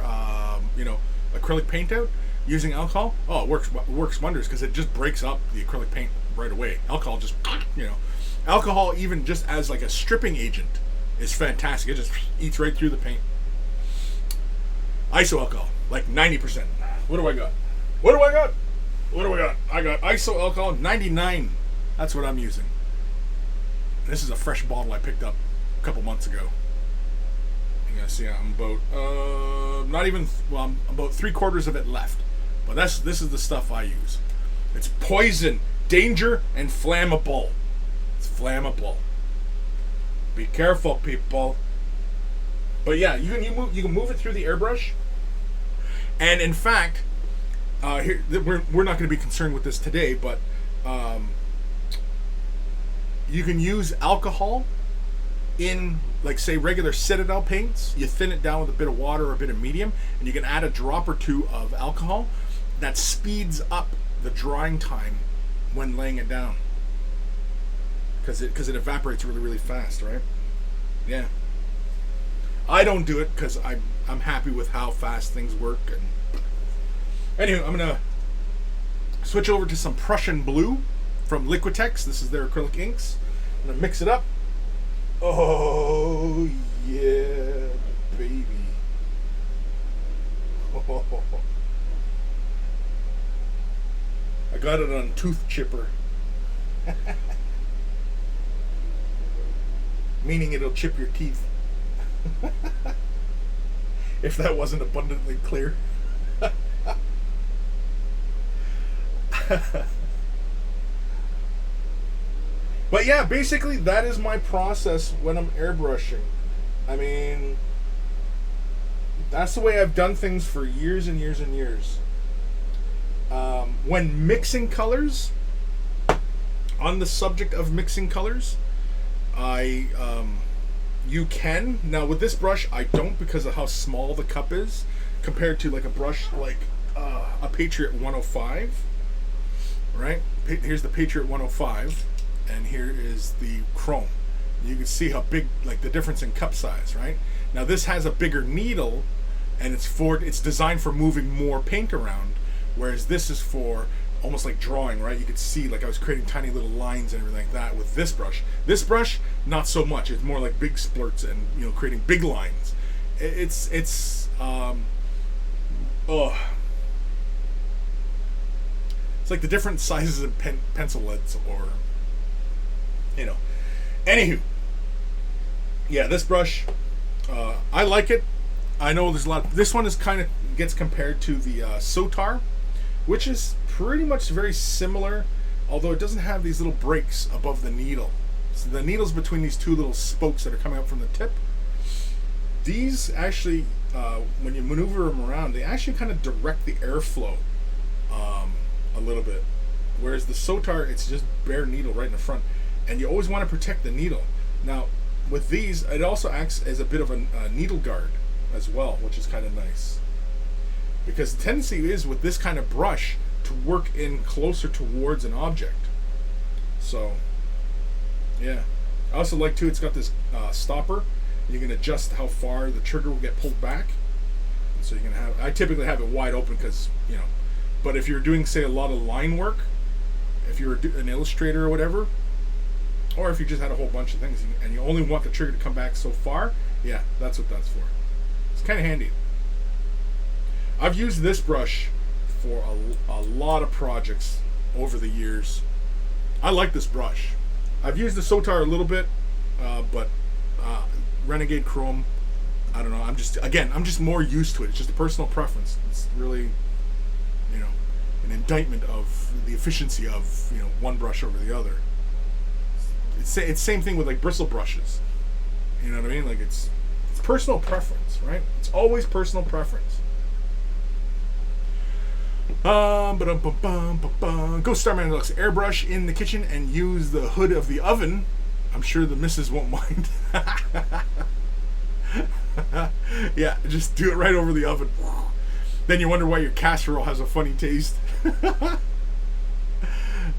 acrylic paint out using alcohol, it works wonders because it just breaks up the acrylic paint right away. Alcohol just, alcohol even just as like a stripping agent is fantastic. It just eats right through the paint. ISO alcohol, like 90%. What do I got? I got ISO alcohol 99. That's what I'm using. This is a fresh bottle I picked up a couple months ago. You guys see I'm about I'm about 3/4 of it left. But this is the stuff I use. It's poison, danger, and flammable. It's flammable. Be careful, people. But yeah, you can move it through the airbrush. And in fact, here we're not going to be concerned with this today, but you can use alcohol in, like, say, regular Citadel paints. You thin it down with a bit of water or a bit of medium, and you can add a drop or two of alcohol. That speeds up the drying time when laying it down, because it evaporates really, really fast, right? Yeah. I don't do it because I'm happy with how fast things work. And anyway, I'm gonna switch over to some Prussian blue from Liquitex. This is their acrylic inks. I'm gonna mix it up. Oh yeah, baby. Oh. I got it on tooth chipper. Meaning it'll chip your teeth. If that wasn't abundantly clear. But yeah, basically that is my process when I'm airbrushing. I mean, that's the way I've done things for years and years and years. When mixing colors, on the subject of mixing colors, you can. Now with this brush, I don't, because of how small the cup is compared to like a brush like a Patriot 105. Right? Here's the Patriot 105, and here is the Chrome. You can see how big, like the difference in cup size, right? Now this has a bigger needle, and it's designed for moving more paint around, whereas this is for almost like drawing, right? You could see, like, I was creating tiny little lines and everything like that with this brush. This brush, not so much. It's more like big splurts and, creating big lines. It's like the different sizes of pencil leads, or, Anywho, yeah, this brush, I like it. I know there's a lot. This one is kind of gets compared to the Sotar, which is pretty much very similar, although it doesn't have these little breaks above the needle. So the needle's between these two little spokes that are coming out from the tip. These actually, when you maneuver them around, they actually kind of direct the airflow a little bit. Whereas the Sotar, it's just bare needle right in the front. And you always want to protect the needle. Now, with these, it also acts as a bit of a needle guard as well, which is kind of nice. Because the tendency is with this kind of brush to work in closer towards an object. So, yeah. I also like, too, it's got this stopper. You can adjust how far the trigger will get pulled back. And so you can have, I typically have it wide open because, but if you're doing, say, a lot of line work, if you're an illustrator or whatever, or if you just had a whole bunch of things and you only want the trigger to come back so far, yeah, that's what that's for. It's kind of handy. I've used this brush for a lot of projects over the years. I like this brush. I've used the Sotar a little bit, but Renegade Chrome, I don't know. I'm just more used to it. It's just a personal preference. It's really, an indictment of the efficiency of one brush over the other. It's same thing with like bristle brushes. You know what I mean? Like it's personal preference, right? It's always personal preference. Go Starman Deluxe airbrush in the kitchen and use the hood of the oven. I'm sure the missus won't mind. Yeah, just do it right over the oven. Then you wonder why your casserole has a funny taste.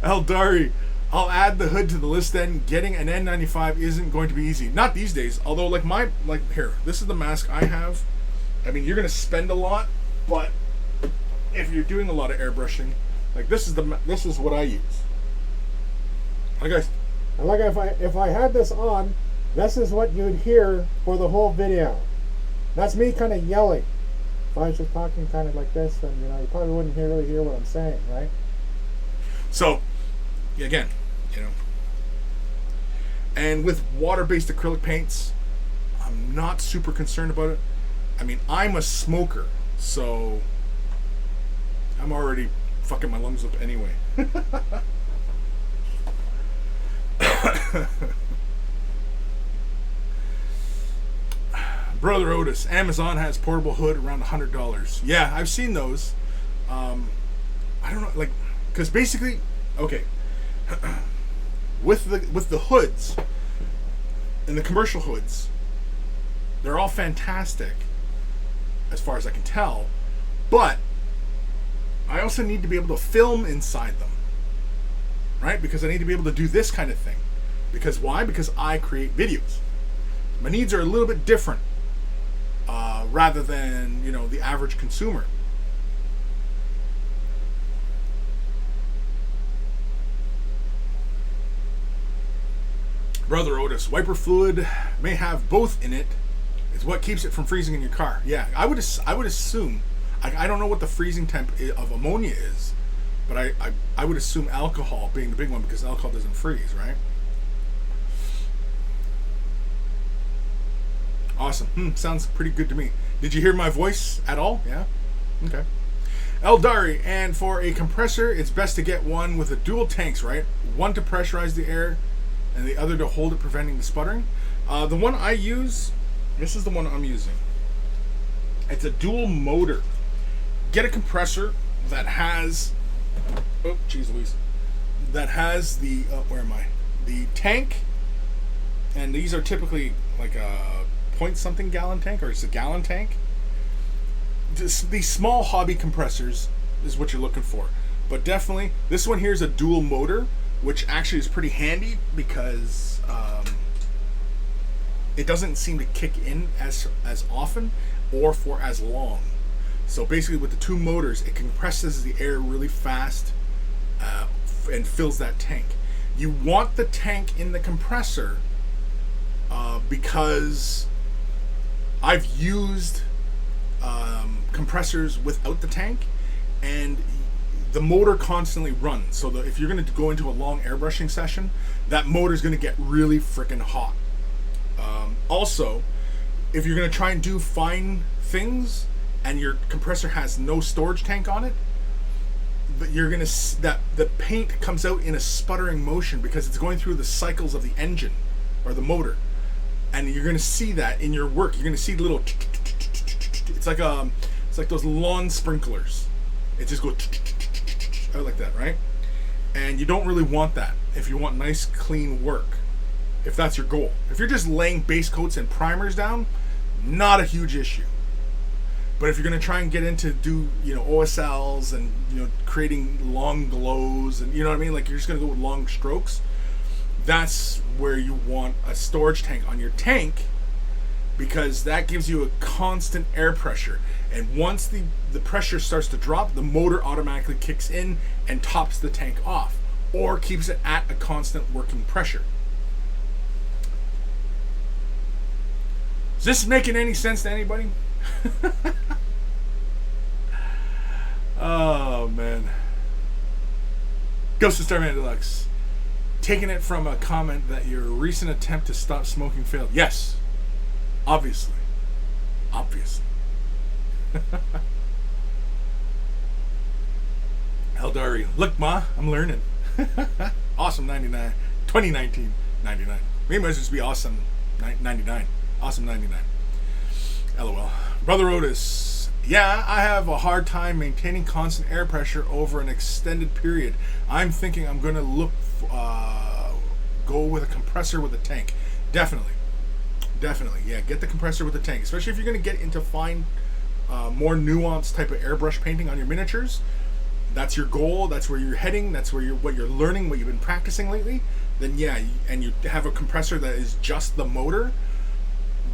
Eldari, I'll add the hood to the list then. Getting an N95 isn't going to be easy. Not these days. Although, like here, this is the mask I have. I mean, you're going to spend a lot, but if you're doing a lot of airbrushing, like this is what I use. Like if I had this on, this is what you'd hear for the whole video. That's me kind of yelling. If I was just talking kind of like this, then you probably wouldn't really hear what I'm saying, right? So, again, and with water-based acrylic paints, I'm not super concerned about it. I mean, I'm a smoker, so I'm already fucking my lungs up anyway. Brother Otis, Amazon has portable hood around $100. Yeah, I've seen those. I don't know, like, because basically, okay, with the hoods and the commercial hoods, they're all fantastic as far as I can tell, but I also need to be able to film inside them, right? Because I need to be able to do this kind of thing. Because why? Because I create videos. My needs are a little bit different, rather than the average consumer. Brother Otis, wiper fluid may have both in it. It's what keeps it from freezing in your car. Yeah, I would assume. I don't know what the freezing temp of ammonia is, but I would assume alcohol being the big one, because alcohol doesn't freeze, right? Awesome. Sounds pretty good to me. Did you hear my voice at all? Yeah? Okay. Eldari, and for a compressor, it's best to get one with a dual tanks, right? One to pressurize the air, and the other to hold it, preventing the sputtering. The one I use, this is the one I'm using. It's a dual motor. Get a compressor that has, oh, geez Louise, that has the, where am I? The tank, and these are typically like a point something gallon tank, or it's a gallon tank. These small hobby compressors is what you're looking for. But definitely, this one here is a dual motor, which actually is pretty handy because it doesn't seem to kick in as often or for as long. So basically with the two motors, it compresses the air really fast and fills that tank. You want the tank in the compressor because I've used compressors without the tank, and the motor constantly runs. So if you're going to go into a long airbrushing session, that motor is going to get really freaking hot. Also, if you're going to try and do fine things and your compressor has no storage tank on it, you're going to that the paint comes out in a sputtering motion because it's going through the cycles of the engine or the motor, and you're going to see that in your work. You're going to see little. It's like those lawn sprinklers. It just goes out like that, right? And you don't really want that if you want nice, clean work. If that's your goal. If you're just laying base coats and primers down, not a huge issue. But if you're going to try and get into OSLs and creating long glows and what I mean, like you're just going to go with long strokes, that's where you want a storage tank on your tank, because that gives you a constant air pressure. And once the pressure starts to drop, the motor automatically kicks in and tops the tank off, or keeps it at a constant working pressure. Is this making any sense to anybody? Oh man. Ghost of Starman Deluxe. Taking it from a comment that your recent attempt to stop smoking failed. Yes. Obviously. Eldari, look ma, I'm learning. Awesome 99. 2019 99. Maybe it might just be awesome 99. Awesome 99. LOL. Brother Otis, yeah, I have a hard time maintaining constant air pressure over an extended period. I'm thinking I'm going to go with a compressor with a tank. Definitely. definitely. Yeah, get the compressor with the tank, especially if you're going to get into fine, more nuanced type of airbrush painting on your miniatures. That's your goal. That's where you're heading. That's where what you're learning, what you've been practicing lately. Then yeah, and you have a compressor that is just the motor.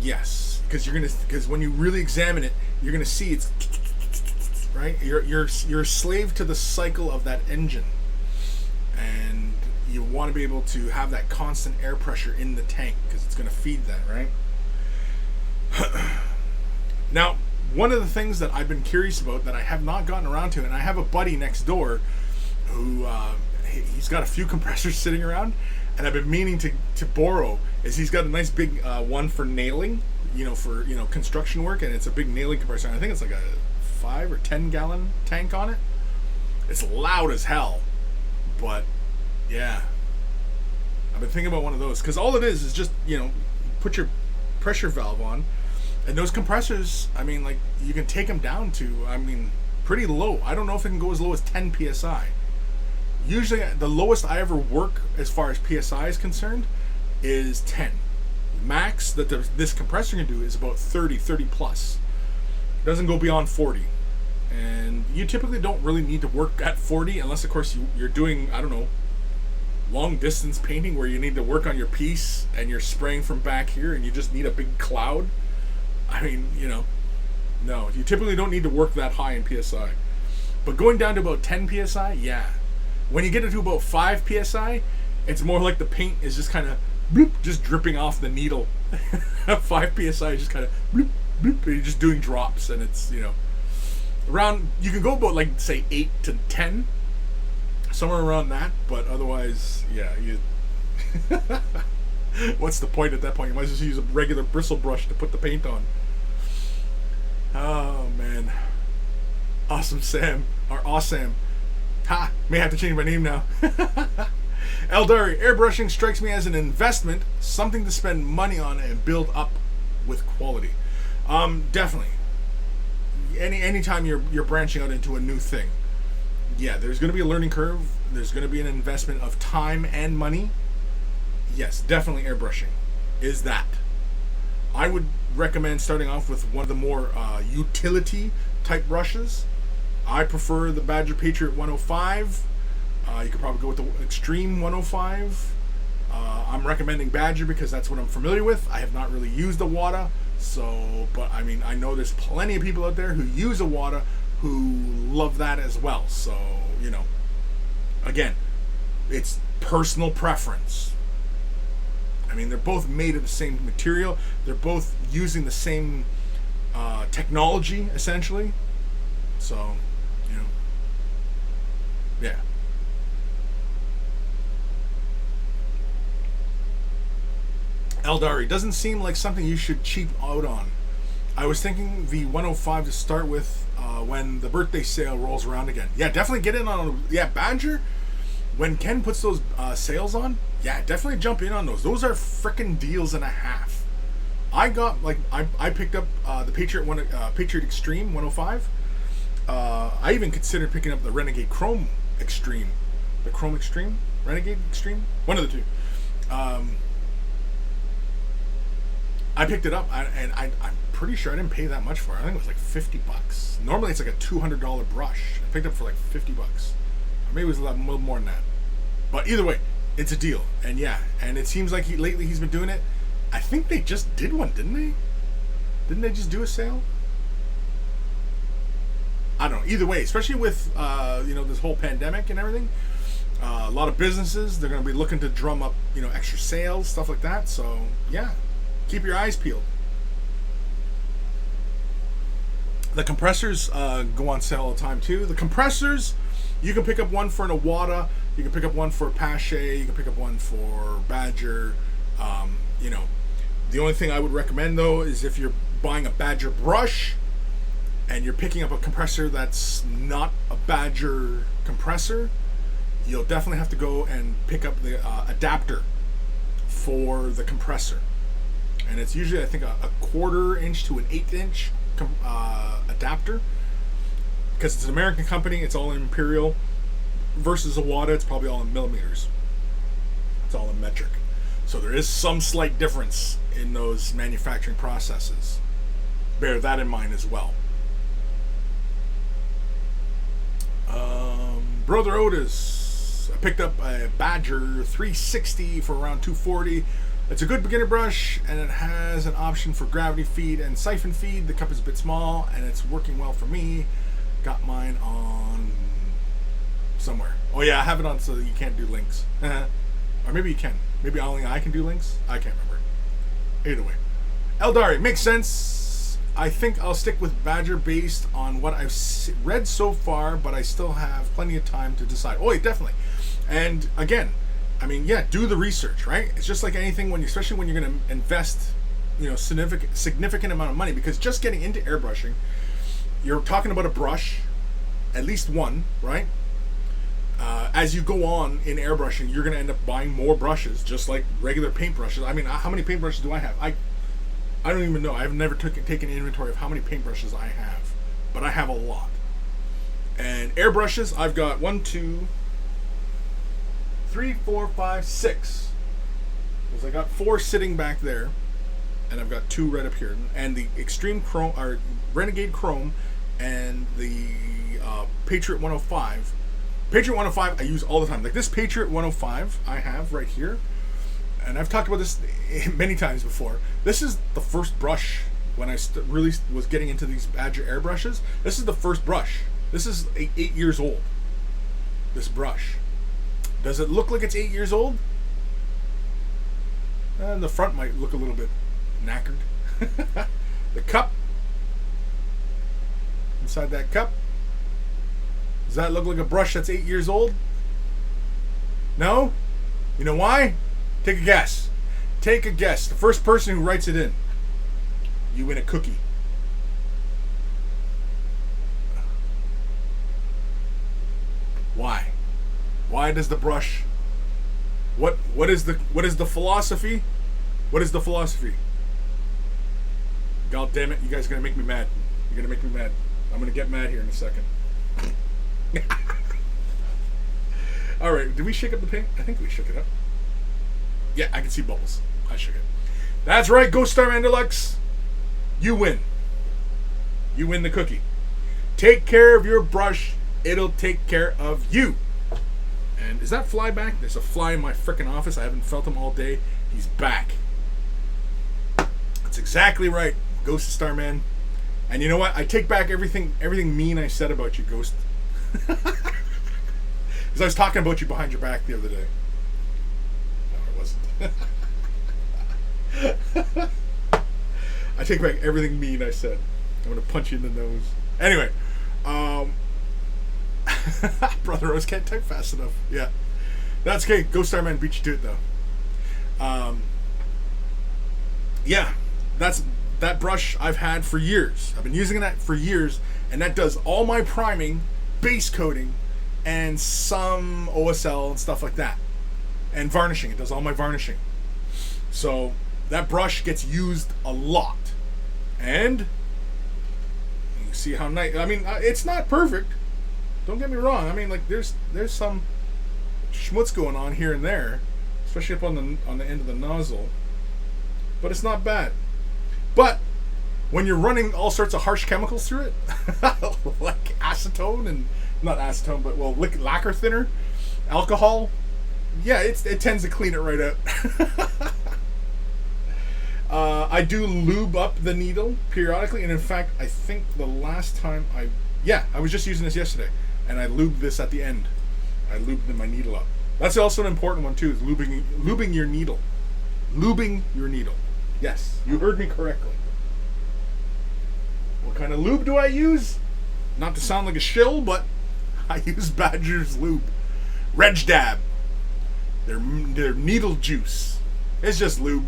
Yes, because when you really examine it, you're gonna see it's right. You're a slave to the cycle of that engine, and you want to be able to have that constant air pressure in the tank because it's gonna feed that, right? Now, one of the things that I've been curious about that I have not gotten around to, and I have a buddy next door who he's got a few compressors sitting around, and I've been meaning to borrow, is he's got a nice big one for nailing, for construction work, and it's a big nailing compressor. And I think it's like a 5 or 10 gallon tank on it. It's loud as hell, but yeah, I've been thinking about one of those because all it is just put your pressure valve on. And those compressors, I mean, like, you can take them down to, I mean, pretty low. I don't know if it can go as low as 10 PSI. Usually, the lowest I ever work as far as PSI is concerned is 10. Max that this compressor can do is about 30 plus. It doesn't go beyond 40. And you typically don't really need to work at 40 unless, of course, you're doing, I don't know, long distance painting where you need to work on your piece and you're spraying from back here and you just need a big cloud. I mean, no, you typically don't need to work that high in PSI. But going down to about 10 PSI, yeah. When you get it to about 5 PSI, it's more like the paint is just kind of bloop, just dripping off the needle. 5 PSI is just kind of bloop, bloop, and you're just doing drops, and it's, around, you can go about, like, say, 8 to 10, somewhere around that, but otherwise, yeah, you... What's the point at that point? You might as well use a regular bristle brush to put the paint on. Oh, man. Awesome Sam. Or Awesam. Ha! May have to change my name now. Eldari, airbrushing strikes me as an investment, something to spend money on and build up with quality. Definitely. Anytime you're branching out into a new thing, yeah, there's going to be a learning curve. There's going to be an investment of time and money. Yes, definitely airbrushing is that. I would recommend starting off with one of the more utility type brushes. I prefer the Badger Patriot 105. You could probably go with the Extreme 105. I'm recommending Badger because that's what I'm familiar with. I have not really used the Wada, but I mean, I know there's plenty of people out there who use a Wada who love that as well. So, again, it's personal preference. I mean, they're both made of the same material. They're both using the same technology, essentially. So, yeah. Eldari, doesn't seem like something you should cheap out on. I was thinking the 105 to start with when the birthday sale rolls around again. Yeah, definitely get in on, Badger. When Ken puts those sales on, yeah, definitely jump in on those. Those are frickin' deals and a half. I got, I picked up the Patriot Extreme 105. I even considered picking up the Renegade Chrome Extreme. The Chrome Extreme? Renegade Extreme? One of the two. I picked it up, and I'm pretty sure I didn't pay that much for it. I think it was like $50. Normally it's like a $200 brush. I picked it up for like $50. Or maybe it was a little more than that. But either way, it's a deal. And yeah, and it seems like lately he's been doing it. I think they just did one, didn't they? Didn't they just do a sale? I don't know. Either way, especially with this whole pandemic and everything, a lot of businesses, they're going to be looking to drum up extra sales, stuff like that. So yeah, keep your eyes peeled. The compressors go on sale all the time too. The compressors, you can pick up one for an Iwata, you can pick up one for Pache, you can pick up one for Badger. The only thing I would recommend though is if you're buying a Badger brush and you're picking up a compressor that's not a Badger compressor, you'll definitely have to go and pick up the adapter for the compressor. And it's usually, I think, a 1/4 inch to an 1/8 inch adapter. Because it's an American company, it's all in imperial. Versus a Wada, it's probably all in millimeters. It's all in metric. So there is some slight difference in those manufacturing processes. Bear that in mind as well. Brother Otis, I picked up a Badger 360 for around $240. It's a good beginner brush, and it has an option for gravity feed and siphon feed. The cup is a bit small, and it's working well for me. Got mine on somewhere. Oh yeah, I have it on so that you can't do links. Or maybe you can. Maybe only I can do links. I can't remember. Either way. Eldari, makes sense. I think I'll stick with Badger based on what I've read so far, but I still have plenty of time to decide. Oh, yeah, definitely. And again, I mean, yeah, do the research, right? It's just like anything, especially when you're going to invest, significant amount of money, because just getting into airbrushing, you're talking about a brush, at least one, right? As you go on in airbrushing, you're going to end up buying more brushes, just like regular paintbrushes. I mean, how many paintbrushes do I have? I don't even know. I've never taken inventory of how many paintbrushes I have, but I have a lot. And airbrushes, I've got 1, 2, 3, 4, 5, 6. Because I got 4 sitting back there, and I've got 2 right up here. And the Extreme Chrome, or Renegade Chrome, and the Patriot 105. Patriot 105 I use all the time. Like this Patriot 105 I have right here. And I've talked about this many times before. This is the first brush when I really was getting into these Badger airbrushes. This is the first brush. This is 8 years old. This brush. Does it look like it's 8 years old? And the front might look a little bit knackered. The cup. Inside that cup. Does that look like a brush that's 8 years old? No? You know why? Take a guess. Take a guess. The first person who writes it in, you win a cookie. Why? Why does the brush? What is the philosophy? What is the philosophy? God damn it! You guys are gonna make me mad. You're gonna make me mad. I'm gonna get mad here in a second. All right. Did we shake up the paint? I think we shook it up. Yeah, I can see bubbles. I shook it. That's right, Ghost Starman Deluxe. You win. You win the cookie. Take care of your brush. It'll take care of you. And is that fly back? There's a fly in my frickin' office. I haven't felt him all day. He's back. That's exactly right, Ghost Starman. And you know what? I take back everything mean I said about you, Ghost. Because I was talking about you behind your back the other day. I take back everything mean I said. I'm gonna punch you in the nose. Anyway, Brother Rose can't type fast enough. Yeah, that's okay. Ghost Starman beat you to it though. Yeah, that brush I've had for years. I've been using that for years, and that does all my priming, base coating, and some OSL and stuff like that. And varnishing. It does all my varnishing. So that brush gets used a lot. And you see how nice. I mean, it's not perfect. Don't get me wrong. I mean, like there's some schmutz going on here and there, especially up on the end of the nozzle. But it's not bad. But when you're running all sorts of harsh chemicals through it, like acetone and not acetone, but lacquer thinner, alcohol. Yeah, it tends to clean it right out. I do lube up the needle periodically, and in fact, I think the last time I was just using this yesterday, and I lubed this at the end. I lubed my needle up. That's also an important one too, is lubing your needle. Lubing your needle. Yes, you heard me correctly. What kind of lube do I use? Not to sound like a shill, but I use Badger's lube. Reg Dab. Their needle juice. It's just lube.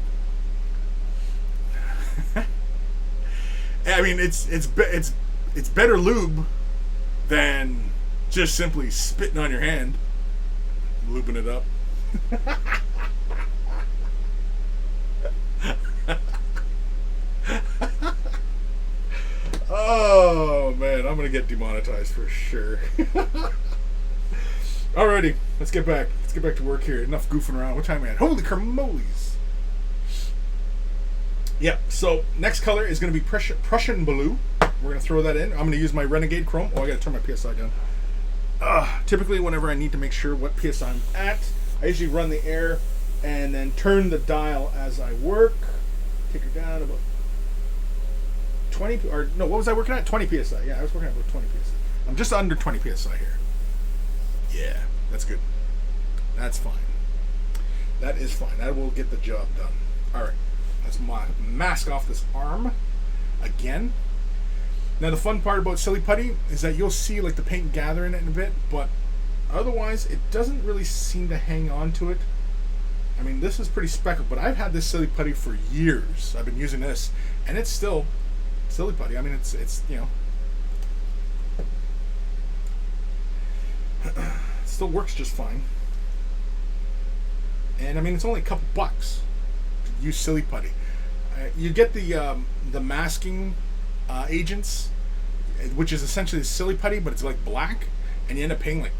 I mean, it's better lube than just simply spitting on your hand, lubing it up. Oh man, I'm gonna get demonetized for sure. Alrighty, let's get back. Let's get back to work here. Enough goofing around. What time are we at? Holy caramoles! Yeah. So next color is going to be Prussian blue. We're going to throw that in. I'm going to use my Renegade Chrome. Oh, I got to turn my PSI down. Typically, whenever I need to make sure what PSI I'm at, I usually run the air and then turn the dial as I work. Take her down about 20, or no, what was I working at? 20 PSI. Yeah, I was working at about 20 PSI. I'm just under 20 PSI here. Yeah, that's good. That's fine. That is fine. That will get the job done. Alright, let's mask off this arm again. Now the fun part about Silly Putty is that you'll see like the paint gather in it in a bit, but otherwise it doesn't really seem to hang on to it. I mean, this is pretty speckled, but I've had this Silly Putty for years. I've been using this, and it's still Silly Putty. I mean, it's you know, it still works just fine. And I mean, it's only a couple bucks to use Silly Putty. You get the masking agents, which is essentially Silly Putty, but it's like black, and you end up paying like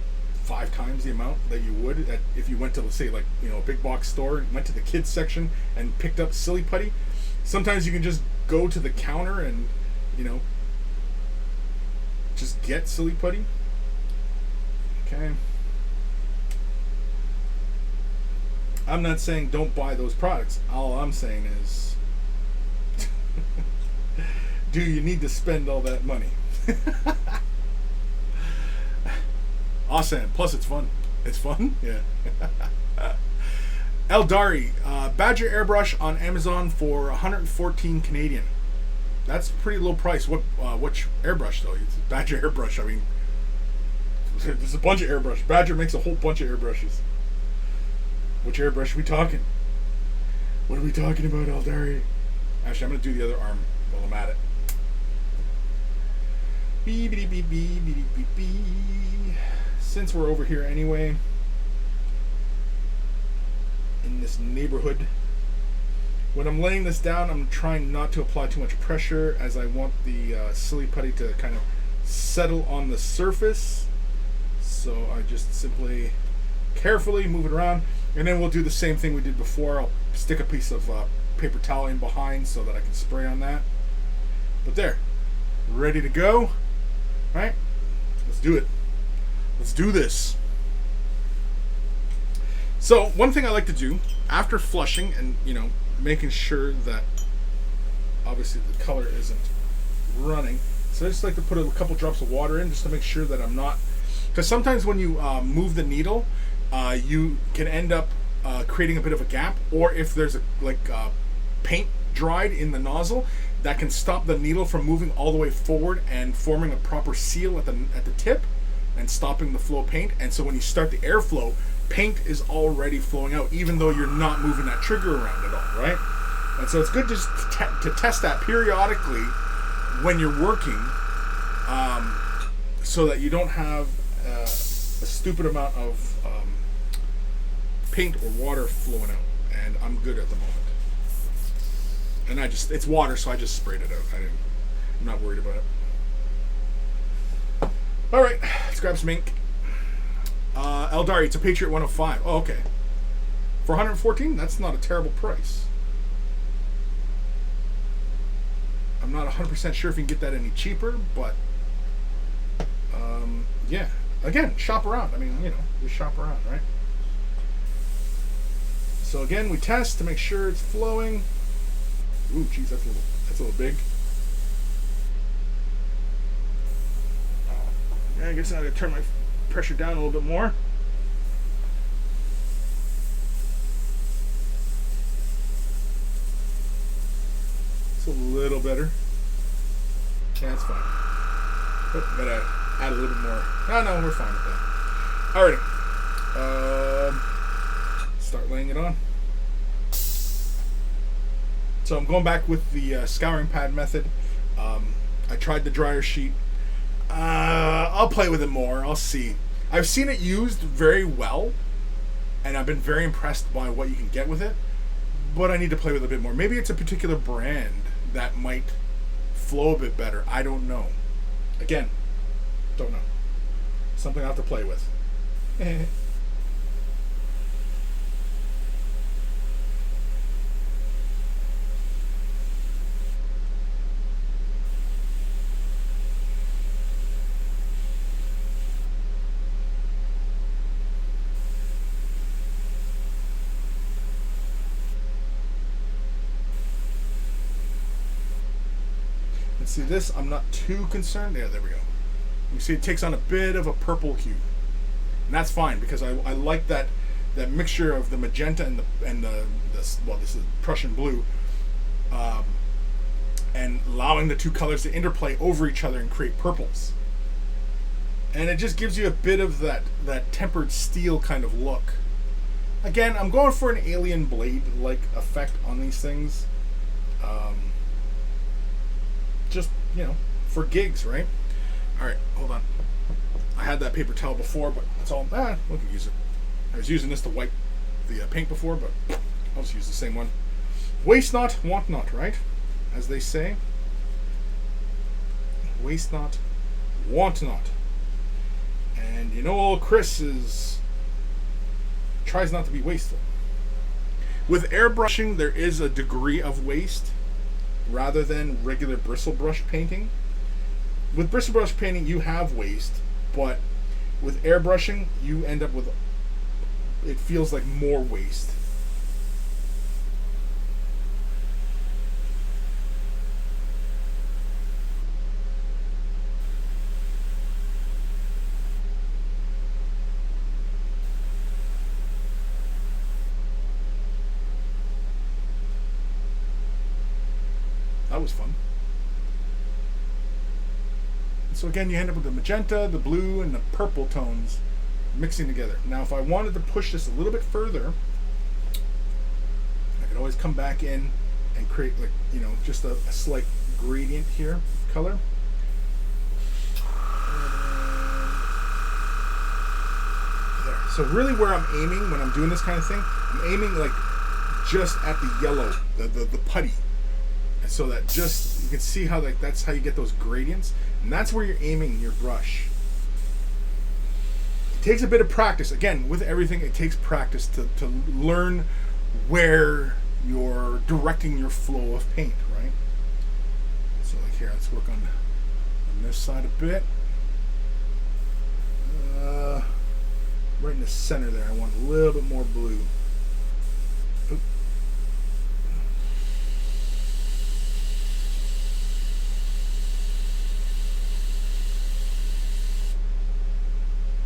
5 times the amount that you would if you went to, let's say, like, you know, a big box store, went to the kids section and picked up Silly Putty. Sometimes you can just go to the counter and, you know, just get Silly Putty. Okay. I'm not saying don't buy those products. All I'm saying is, do you need to spend all that money? Awesome. Plus, it's fun. It's fun. Yeah. Eldari, Badger airbrush on Amazon for 114 Canadian. That's a pretty low price. Which airbrush though? It's a Badger airbrush. I mean, there's a bunch of airbrush. Badger makes a whole bunch of airbrushes. Which airbrush are we talking? What are we talking about, Eldari? Actually, I'm gonna do the other arm while I'm at it. Since we're over here anyway, in this neighborhood, when I'm laying this down, I'm trying not to apply too much pressure, as I want the Silly Putty to kind of settle on the surface. So I just simply carefully move it around, and then we'll do the same thing we did before. I'll stick a piece of paper towel in behind so that I can spray on that. But there, ready to go. All right, let's do it. Let's do this. So one thing I like to do after flushing and, you know, making sure that obviously the color isn't running, so I just like to put a couple drops of water in just to make sure that I'm not, because sometimes when you move the needle, you can end up creating a bit of a gap, or if there's paint dried in the nozzle, that can stop the needle from moving all the way forward and forming a proper seal at the tip and stopping the flow of paint. And so when you start the airflow, paint is already flowing out, even though you're not moving that trigger around at all, right? And so it's good just to test that periodically when you're working, so that you don't have a stupid amount of paint or water flowing out. And I'm good at the moment. And it's water, so I just sprayed it out. I'm not worried about it. All right, let's grab some ink. Eldari, it's a Patriot 105. Oh, okay. For 114, that's not a terrible price. I'm not 100% sure if you can get that any cheaper, but yeah. Again, shop around. I mean, you know, just shop around, right? So again, we test to make sure it's flowing. Ooh, geez, that's a little big. Yeah, I guess I gotta turn my pressure down a little bit more. It's a little better. Yeah, it's fine. Oh, gotta add a little bit more. No, we're fine with that. Alrighty. Start laying it on. So I'm going back with the scouring pad method. I tried the dryer sheet. I'll play with it more. I'll see. I've seen it used very well, and I've been very impressed by what you can get with it, but I need to play with it a bit more. Maybe it's a particular brand that might flow a bit better. I don't know. Again, don't know. Something I have to play with. See this, I'm not too concerned. Yeah, there we go. You see it takes on a bit of a purple hue. And that's fine because I like that mixture of the magenta and the well, this is Prussian blue, and allowing the two colors to interplay over each other and create purples. And it just gives you a bit of that tempered steel kind of look. Again, I'm going for an alien blade like effect on these things. Just, you know, for gigs, right? Alright, hold on. I had that paper towel before, but that's all. We can use it. I was using this to wipe the paint before, but I'll just use the same one. Waste not, want not, right? As they say. Waste not, want not. And you know, old Chris tries not to be wasteful. With airbrushing, there is a degree of waste rather than regular bristle brush painting. With bristle brush painting, you have waste, but with airbrushing, you end up with, it feels like more waste. That was fun. So again, you end up with the magenta, the blue, and the purple tones mixing together. Now, if I wanted to push this a little bit further, I could always come back in and create, like, you know, just a slight gradient here, color. There. So really where I'm aiming when I'm doing this kind of thing, I'm aiming like just at the yellow, the putty. And so that just, you can see how that's how you get those gradients. And that's where you're aiming your brush. It takes a bit of practice. Again, with everything, it takes practice to learn where you're directing your flow of paint, right? So like here, let's work on this side a bit. Right in the center there, I want a little bit more blue. Oop.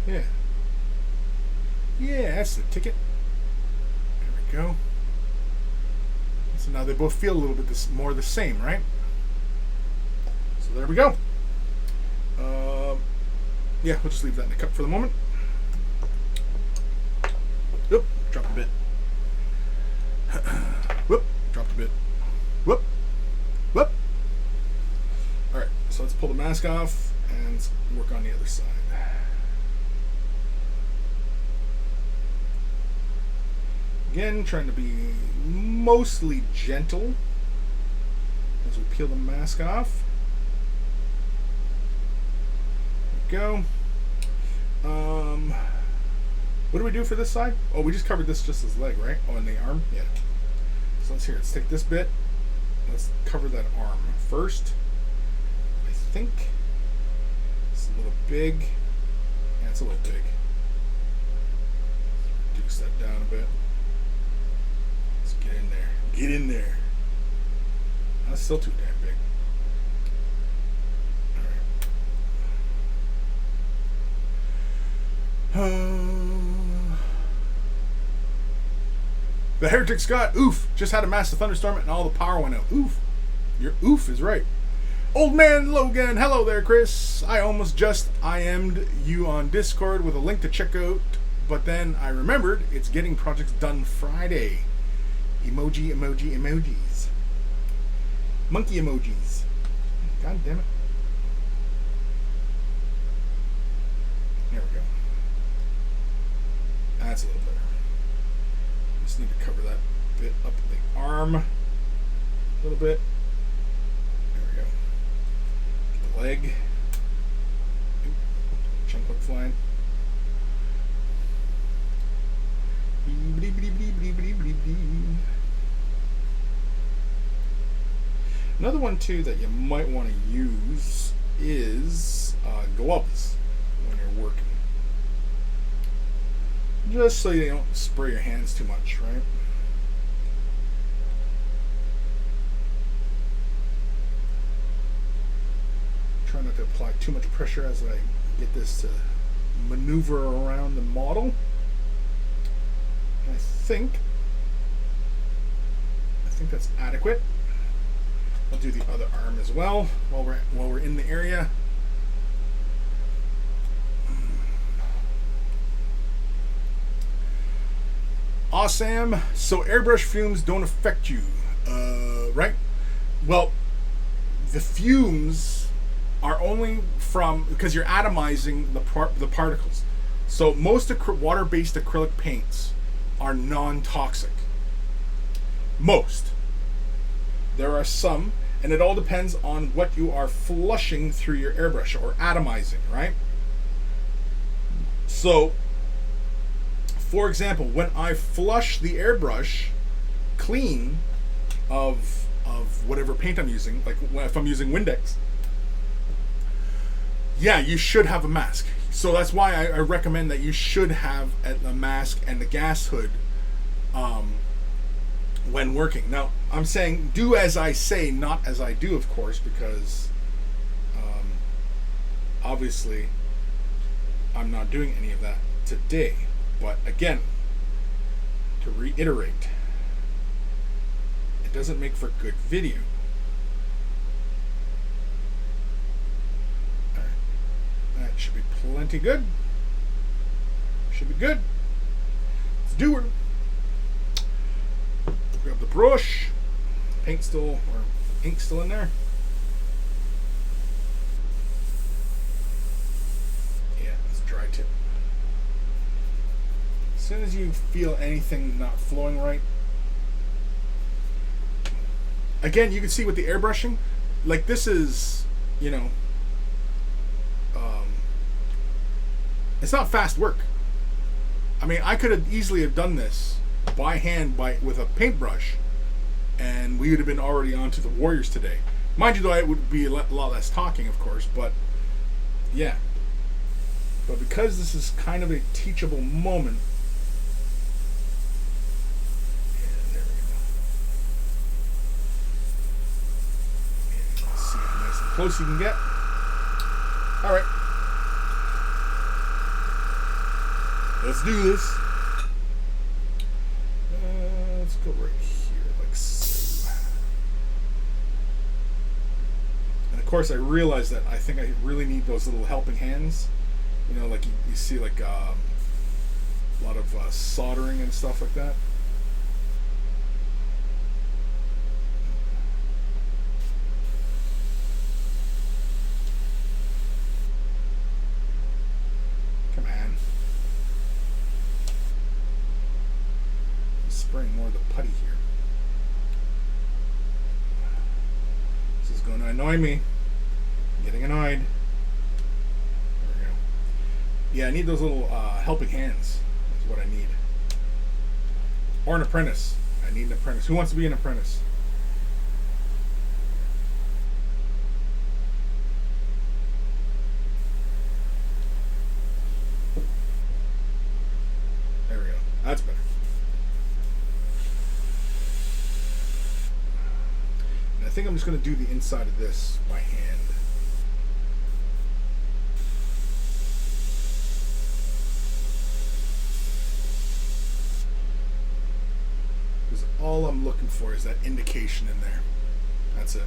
Yeah. Yeah, that's the ticket. There we go. So now they both feel a little bit more the same, right? So there we go. Yeah, we'll just leave that in the cup for the moment. Whoop, dropped a bit. Whoop, dropped a bit. Whoop, whoop. All right, so let's pull the mask off and let's work on the other side. Again, trying to be mostly gentle as we peel the mask off. There we go. What do we do for this side? Oh, we just covered this just as leg, right? Oh, and the arm? Yeah. So let's take this bit. Let's cover that arm first. I think it's a little big. Yeah, it's a little big. Reduce that down a bit. Let's get in there. Get in there. That's still too damn big. The Heretic Scott, oof, just had a massive thunderstorm and all the power went out. Oof. Your oof is right. Old man Logan, hello there, Chris. I almost just IM'd you on Discord with a link to check out, but then I remembered it's getting projects done Friday. Emoji, emojis. Monkey emojis. God damn it. There we go. That's a little better. Just need to cover that bit up the arm a little bit. There we go. Get the leg. Oop, chunk hook flying. Another one too that you might want to use is gloves when you're working, just so you don't spray your hands too much, right? Try not to apply too much pressure as I get this to maneuver around the model. I think that's adequate. I'll do the other arm as well while we're in the area. Awesome. So airbrush fumes don't affect you, right? Well, the fumes are only because you're atomizing the particles. So most water-based acrylic paints are non-toxic. Most. There are some, and it all depends on what you are flushing through your airbrush or atomizing, right? So, for example, when I flush the airbrush clean of whatever paint I'm using, like if I'm using Windex, yeah, you should have a mask. So that's why I recommend that you should have a mask and the gas hood when working. Now, I'm saying do as I say, not as I do, of course, because obviously I'm not doing any of that today. But again, to reiterate, it doesn't make for good video. All right. That should be plenty good. Should be good. Let's do it. Grab the brush. Ink still in there. Yeah, it's dry tip. As soon as you feel anything not flowing right, again, you can see with the airbrushing, like this is, it's not fast work. I mean, I could have easily have done this by hand with a paintbrush, and we would have been already on to the Warriors today. Mind you, though, it would be a lot less talking, of course, but yeah. But because this is kind of a teachable moment, yeah, there we go. Yeah, let's see how nice and close you can get. All right. Let's do this. Let's go right here, like so. And of course, I realize that I think I really need those little helping hands. Like you see, like a lot of soldering and stuff like that. Come on. Spraying more of the putty here. This is going to annoy me. I'm getting annoyed. There we go. Yeah, I need those little helping hands. That's what I need. Or an apprentice. I need an apprentice. Who wants to be an apprentice? There we go. That's better. I think I'm just going to do the inside of this by hand. Because all I'm looking for is that indication in there. That's it.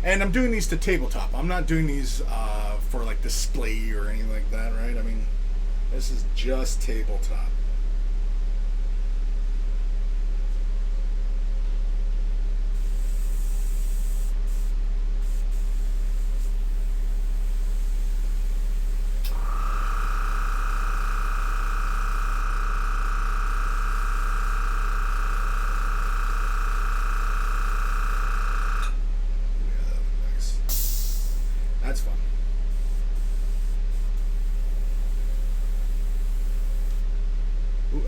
And I'm doing these to tabletop. I'm not doing these for like display or anything like that, right? I mean, this is just tabletop. That's fun.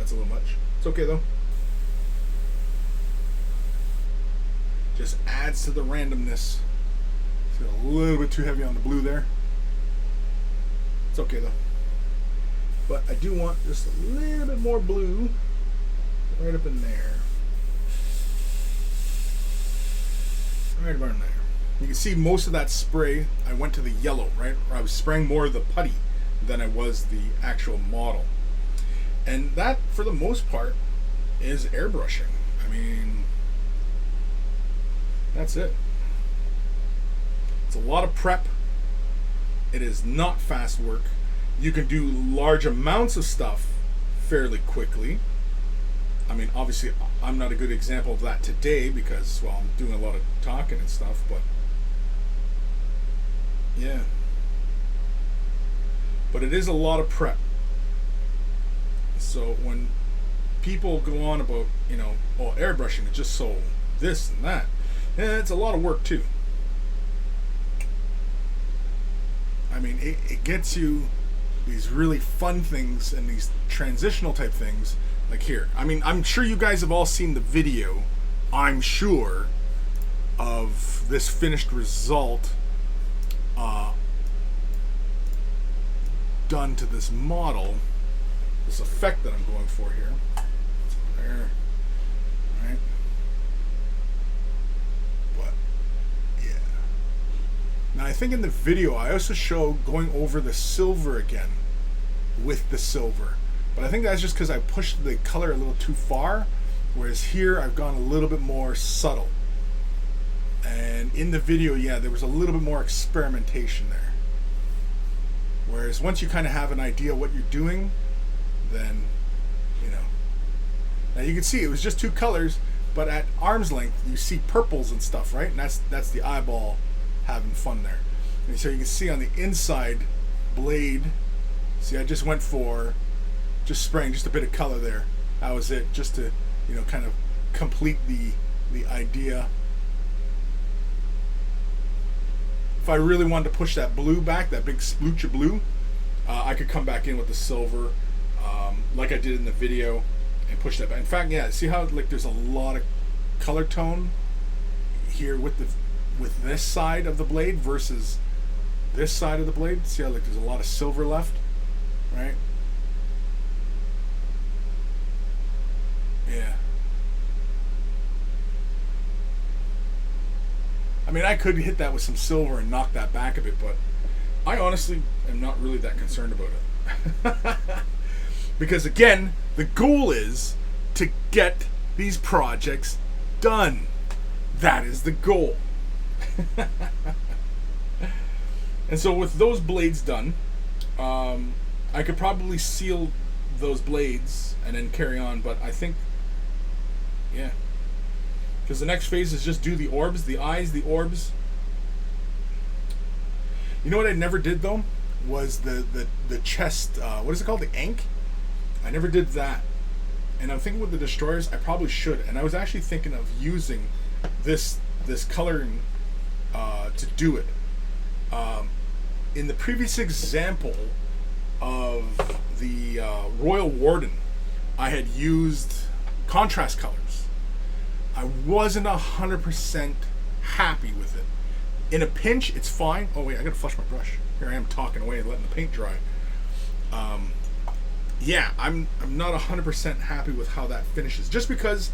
That's a little much. It's okay though. Just adds to the randomness. It's a little bit too heavy on the blue there. It's okay though. But I do want just a little bit more blue right up in there. Right about in there. You can see most of that spray, I went to the yellow, right? Or I was spraying more of the putty than I was the actual model. And that, for the most part, is airbrushing. I mean, that's it. It's a lot of prep. It is not fast work. You can do large amounts of stuff fairly quickly. I mean, obviously, I'm not a good example of that today because, well, I'm doing a lot of talking and stuff, but yeah. But it is a lot of prep. So when people go on about, you know, oh, airbrushing is just so this and that, yeah, it's a lot of work too. I mean, it gets you these really fun things and these transitional type things. Like here, I mean, I'm sure you guys have all seen the video, I'm sure, of this finished result done to this model, this effect that I'm going for here. There, right? But yeah. Now I think in the video I also show going over the silver again with the silver. But I think that's just because I pushed the color a little too far, whereas here I've gone a little bit more subtle. And in the video, yeah, there was a little bit more experimentation there. Whereas once you kind of have an idea what you're doing, then, you know. Now you can see it was just two colors, but at arm's length you see purples and stuff, right? And that's the eyeball having fun there. And so you can see on the inside blade, see I just went for just spraying just a bit of color there. That was it, just to, you know, kind of complete the idea. If I really wanted to push that blue back, that big splooch of blue, I could come back in with the silver, like I did in the video, and push that back. In fact, yeah, see how like there's a lot of color tone here with this side of the blade versus this side of the blade. See how like there's a lot of silver left, right? Yeah. I mean, I could hit that with some silver and knock that back a bit, but I honestly am not really that concerned about it. Because again, the goal is to get these projects done. That is the goal. And so with those blades done, I could probably seal those blades and then carry on, but I think, yeah. Because the next phase is just do the orbs, the eyes, the orbs. You know what I never did though? Was the chest, what is it called? The ink? I never did that. And I'm thinking with the destroyers, I probably should. And I was actually thinking of using this coloring to do it. In the previous example of the Royal Warden, I had used contrast colors. I wasn't 100% happy with it. In a pinch, it's fine. Oh wait, I gotta flush my brush. Here I am talking away and letting the paint dry. Yeah, I'm not 100% happy with how that finishes. Just because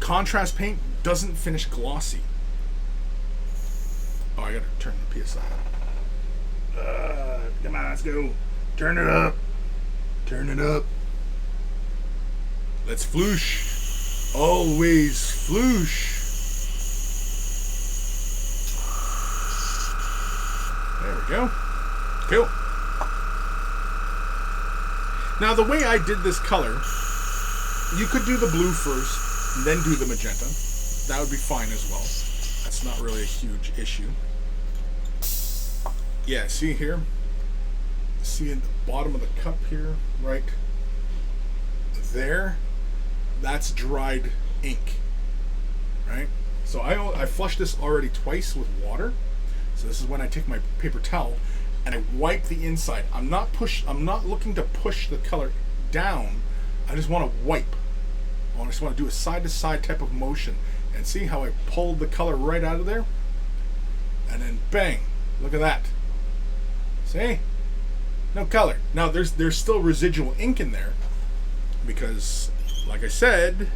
contrast paint doesn't finish glossy. Oh, I gotta turn the PSI up. Come on, let's go. Turn it up. Turn it up. Let's floosh. Always floosh. There we go. Cool. Now the way I did this color, you could do the blue first, and then do the magenta. That would be fine as well. That's not really a huge issue. Yeah, see here? See in the bottom of the cup here, right there? That's dried ink, right? So I flushed this already twice with water. So this is when I take my paper towel and I wipe the inside. I'm not looking to push the color down, I just want to wipe. I just want to do a side-to-side type of motion. And see how I pulled the color right out of there? And then bang, look at that. See? No color. Now there's still residual ink in there because, like I said,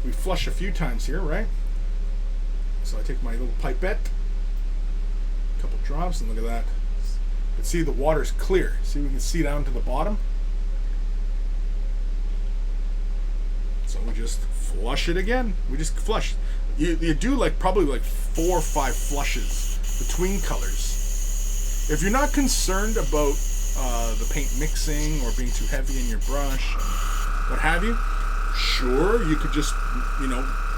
we flush a few times here, right? So I take my little pipette, a couple drops, and look at that. But see, the water's clear. See, we can see down to the bottom. So we just flush it again. We just flush. You do like probably like 4 or 5 flushes between colors. If you're not concerned about the paint mixing or being too heavy in your brush, what have you, sure, you could just,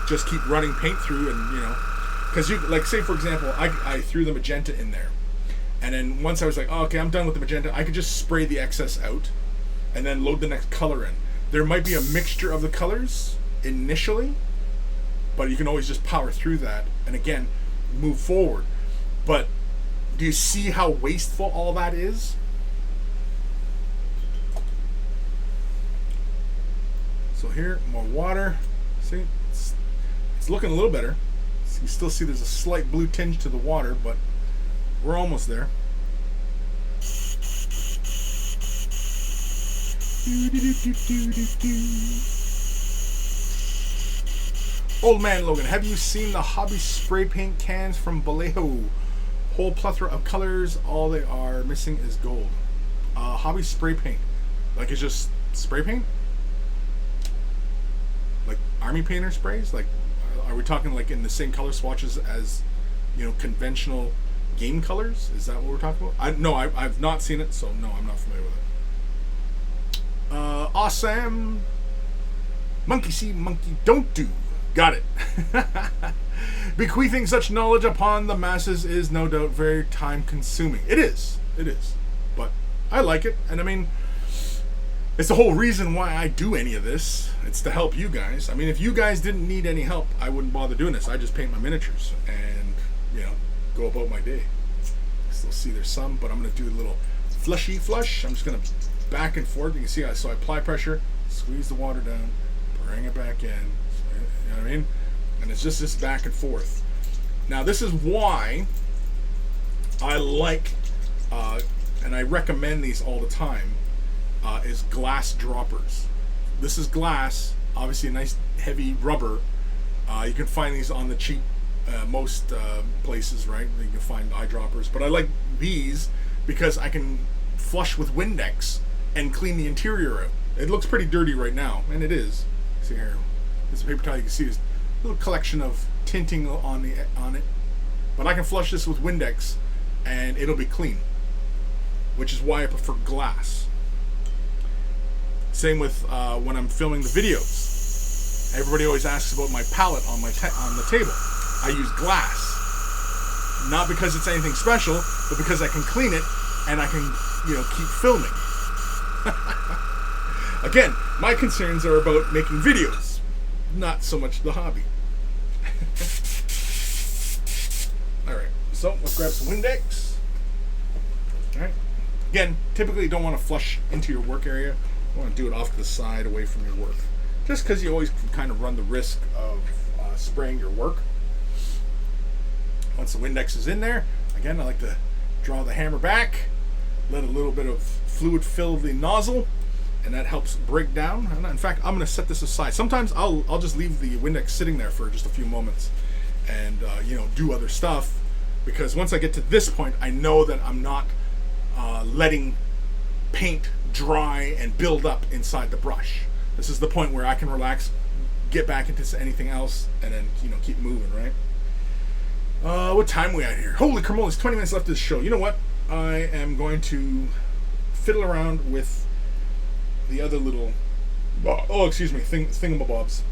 just keep running paint through and, because you, like, say for example, I threw the magenta in there. And then once I was like, oh, okay, I'm done with the magenta, I could just spray the excess out and then load the next color in. There might be a mixture of the colors initially, but you can always just power through that and again move forward. But do you see how wasteful all that is? So here, more water. See, it's looking a little better. You still see there's a slight blue tinge to the water, but we're almost there. Old man Logan, have you seen the hobby spray paint cans from Vallejo? Whole plethora of colors. All they are missing is gold. Hobby spray paint, like it's just spray paint, like army painter sprays. Like, are we talking like in the same color swatches as, conventional game colors? Is that what we're talking about? I've not seen it, so no, I'm not familiar with it. Awesome. Monkey see, monkey don't do. Got it. Bequeathing such knowledge upon the masses is no doubt very time consuming. It is. But I like it. And I mean, it's the whole reason why I do any of this. It's to help you guys. I mean, if you guys didn't need any help, I wouldn't bother doing this. I just paint my miniatures and, go about my day. Still see there's some, but I'm going to do a little flushy flush. I'm just going to back and forth. You can see, so I apply pressure, squeeze the water down, bring it back in. You know what I mean? And it's just this back and forth. Now, this is why I like, and I recommend these all the time, is glass droppers. This is glass, obviously a nice heavy rubber. You can find these on the cheap, most places, right? You can find eyedroppers. But I like these because I can flush with Windex and clean the interior out. It looks pretty dirty right now, and it is. See here, this paper towel, you can see there's a little collection of tinting on it. But I can flush this with Windex and it'll be clean, which is why I prefer glass. Same with when I'm filming the videos. Everybody always asks about my palette on the table. I use glass, not because it's anything special, but because I can clean it and I can, keep filming. Again, my concerns are about making videos, not so much the hobby. Alright, so let's grab some Windex. Alright. Again, typically you don't want to flush into your work area. You want to do it off to the side, away from your work. Just because you always can kind of run the risk of spraying your work. Once the Windex is in there, again, I like to draw the hammer back, let a little bit of fluid fill the nozzle, and that helps break down. And in fact, I'm going to set this aside. Sometimes I'll just leave the Windex sitting there for just a few moments and do other stuff, because once I get to this point, I know that I'm not letting paint dry and build up inside the brush. This is the point where I can relax, get back into anything else, and then keep moving, right? What time are we at here? Holy crap, there's 20 minutes left of this show. You know what? I am going to fiddle around with the other little thingamabobs.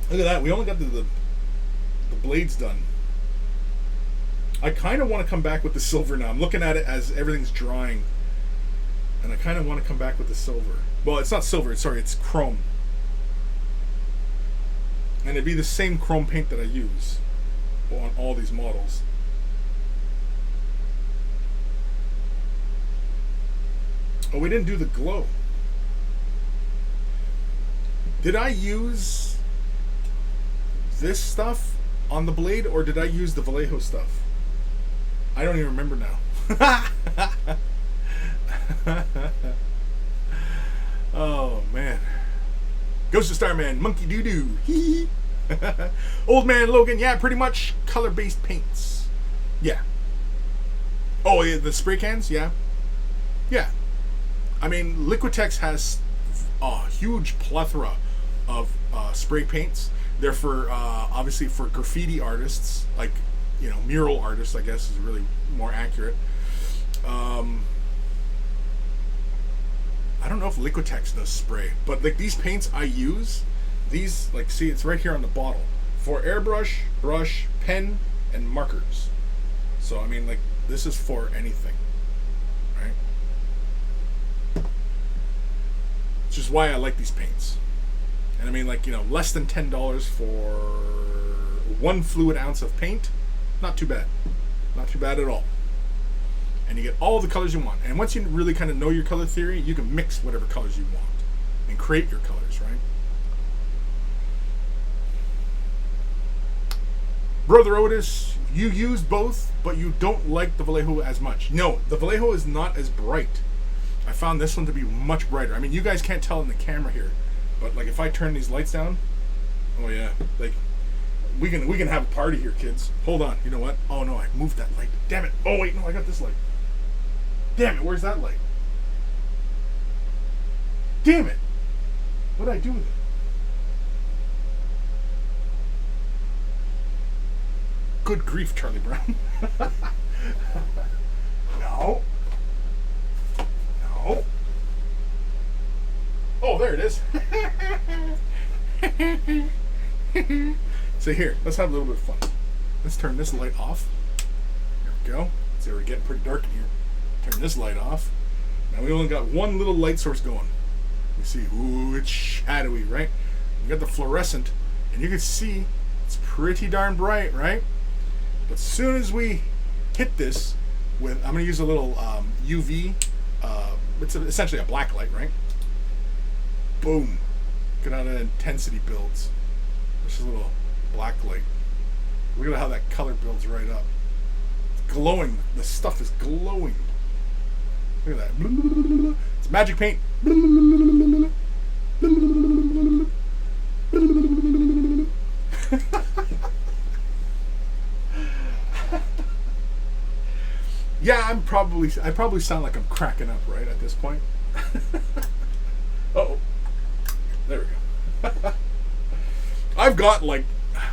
Look at that. We only got the blades done. I kind of want to come back with the silver now. I'm looking at it as everything's drying, and I kind of want to come back with the silver. Well, it's not silver. It's chrome. And it'd be the same chrome paint that I use on all these models. Oh, we didn't do the glow. Did I use this stuff on the blade, or did I use the Vallejo stuff? I don't even remember now. Oh, man. Ghost of Starman, Monkey Doo-Doo. Hee Old Man Logan, yeah, pretty much color-based paints. Yeah. Oh, yeah, the spray cans, yeah. Yeah. I mean, Liquitex has a huge plethora of spray paints. They're for, obviously, for graffiti artists, like, you know, mural artists, I guess, is really more accurate. I don't know if Liquitex does spray, but like these paints I use, these, like, see, it's right here on the bottle, for airbrush, brush, pen, and markers. So I mean, like, this is for anything, right? Which is why I like these paints. And I mean, like, you know, less than $10 for 1 fluid ounce of paint, not too bad. Not too bad at all. And you get all the colors you want. And once you really kind of know your color theory, you can mix whatever colors you want and create your colors, right? Brother Otis, you use both, but you don't like the Vallejo as much. No, the Vallejo is not as bright. I found this one to be much brighter. I mean, you guys can't tell in the camera here, but like if I turn these lights down, oh yeah, like we can have a party here, kids. Hold on, you know what? Oh no, I moved that light. Damn it. Oh wait, no, I got this light. Damn it, where's that light? Damn it! What did I do with it? Good grief, Charlie Brown. No. No. Oh, there it is. So here, let's have a little bit of fun. Let's turn this light off. There we go. See, we're getting pretty dark in here. Turn this light off. Now we only got one little light source going. You see, ooh, it's shadowy, right? We got the fluorescent, and you can see it's pretty darn bright, right? But as soon as we hit this with, I'm going to use a little UV, it's essentially a black light, right? Boom. Get out of intensity builds. This is a little black light. Look at how that color builds right up. It's glowing. The stuff is glowing. Look at that. It's magic paint. Yeah, I probably sound like I'm cracking up right at this point. Uh-oh. There we go. I've got, like,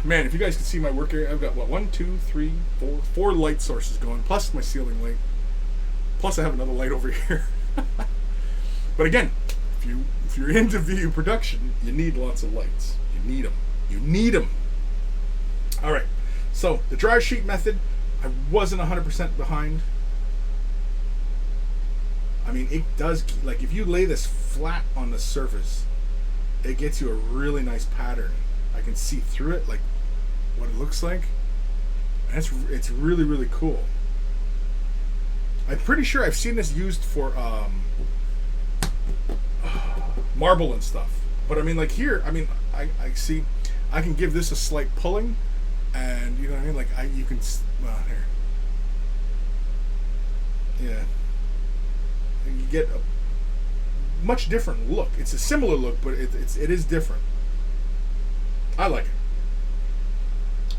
man, if you guys can see my work area, I've got what, 1, 2, 3, 4 light sources going, plus my ceiling light. Plus I have another light over here. But again, if you're into video production, you need lots of lights. You need them. You need them. All right. So the dry sheet method, I wasn't 100% behind. I mean, it does, like, if you lay this flat on the surface, it gets you a really nice pattern. I can see through it, like what it looks like. And it's really, really cool. I'm pretty sure I've seen this used for marble and stuff. But I mean, like here, I mean, I see, I can give this a slight pulling, and you know what I mean. Like you can, well, here, yeah, and you get a much different look. It's a similar look, but it is different. I like it.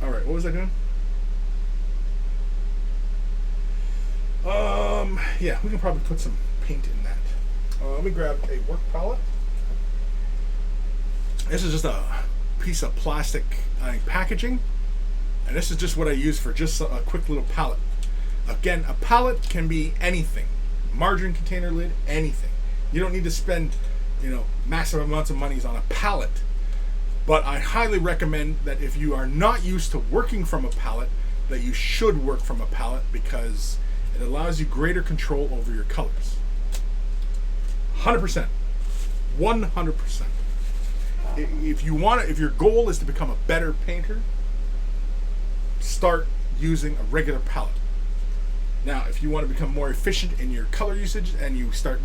All right, what was I doing? Yeah, we can probably put some paint in that. Let me grab a work palette. This is just a piece of plastic packaging, and this is just what I use for just a quick little palette. Again, a palette can be anything. Margarine container lid, anything. You don't need to spend, you know, massive amounts of money on a palette. But I highly recommend that if you are not used to working from a palette, that you should work from a palette, because it allows you greater control over your colors. 100%. 100%. If you want to, if your goal is to become a better painter, start using a regular palette. Now, if you want to become more efficient in your color usage and you start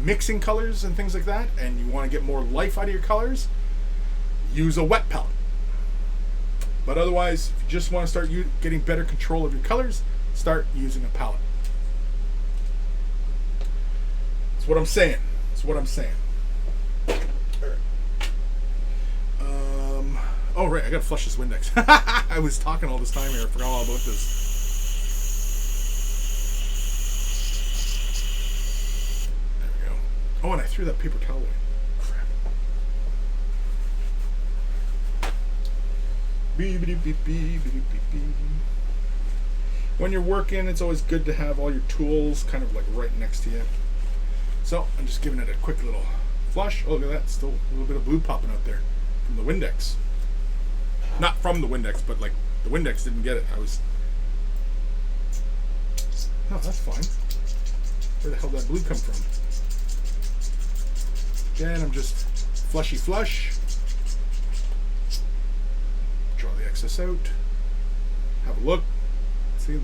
mixing colors and things like that, and you want to get more life out of your colors, use a wet palette. But otherwise, if you just want to start getting better control of your colors, start using a palette. That's what I'm saying. That's what I'm saying. All right. Oh, right, I gotta flush this Windex. I was talking all this time here. I forgot all about this. There we go. Oh, and I threw that paper towel away. Crap. When you're working, it's always good to have all your tools kind of like right next to you. So, I'm just giving it a quick little flush. Oh, look at that. Still a little bit of blue popping out there from the Windex. Not from the Windex, but like the Windex didn't get it. Oh, that's fine. Where the hell did that blue come from? Again, I'm just flushy flush. Draw the excess out. Have a look. See, you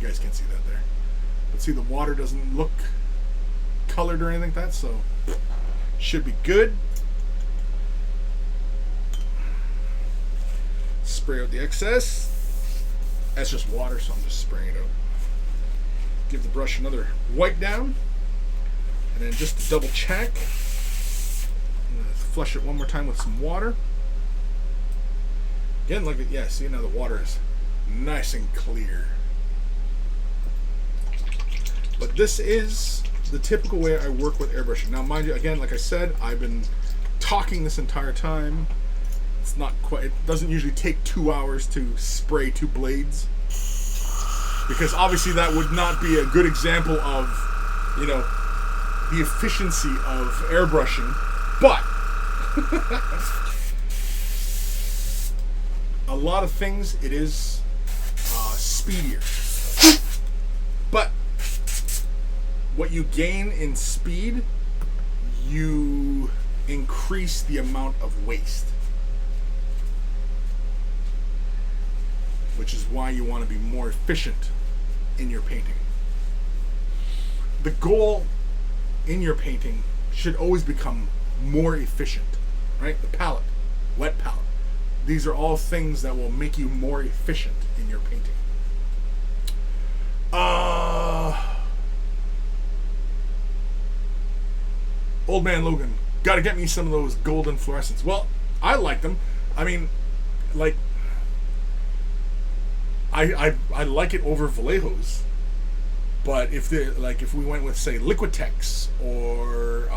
guys can't see that there. But see, the water doesn't look colored or anything like that, so should be good. Spray out the excess. That's just water, so I'm just spraying it out. Give the brush another wipe down, and then just to double check, I'm gonna flush it one more time with some water. Again, look at, yeah, see now the water is nice and clear. But this is the typical way I work with airbrushing. Now, mind you, again, like I said, I've been talking this entire time. It's not quite, it doesn't usually take 2 hours to spray 2 blades, because obviously that would not be a good example of, you know, the efficiency of airbrushing. But a lot of things it is speedier. But what you gain in speed, you increase the amount of waste. Which is why you want to be more efficient in your painting. The goal in your painting should always become more efficient, right? The palette, wet palette. These are all things that will make you more efficient in your painting. Old Man Logan, gotta get me some of those golden fluorescents. Well, I like them. I mean, like, I like it over Vallejo's, but if we went with, say, Liquitex or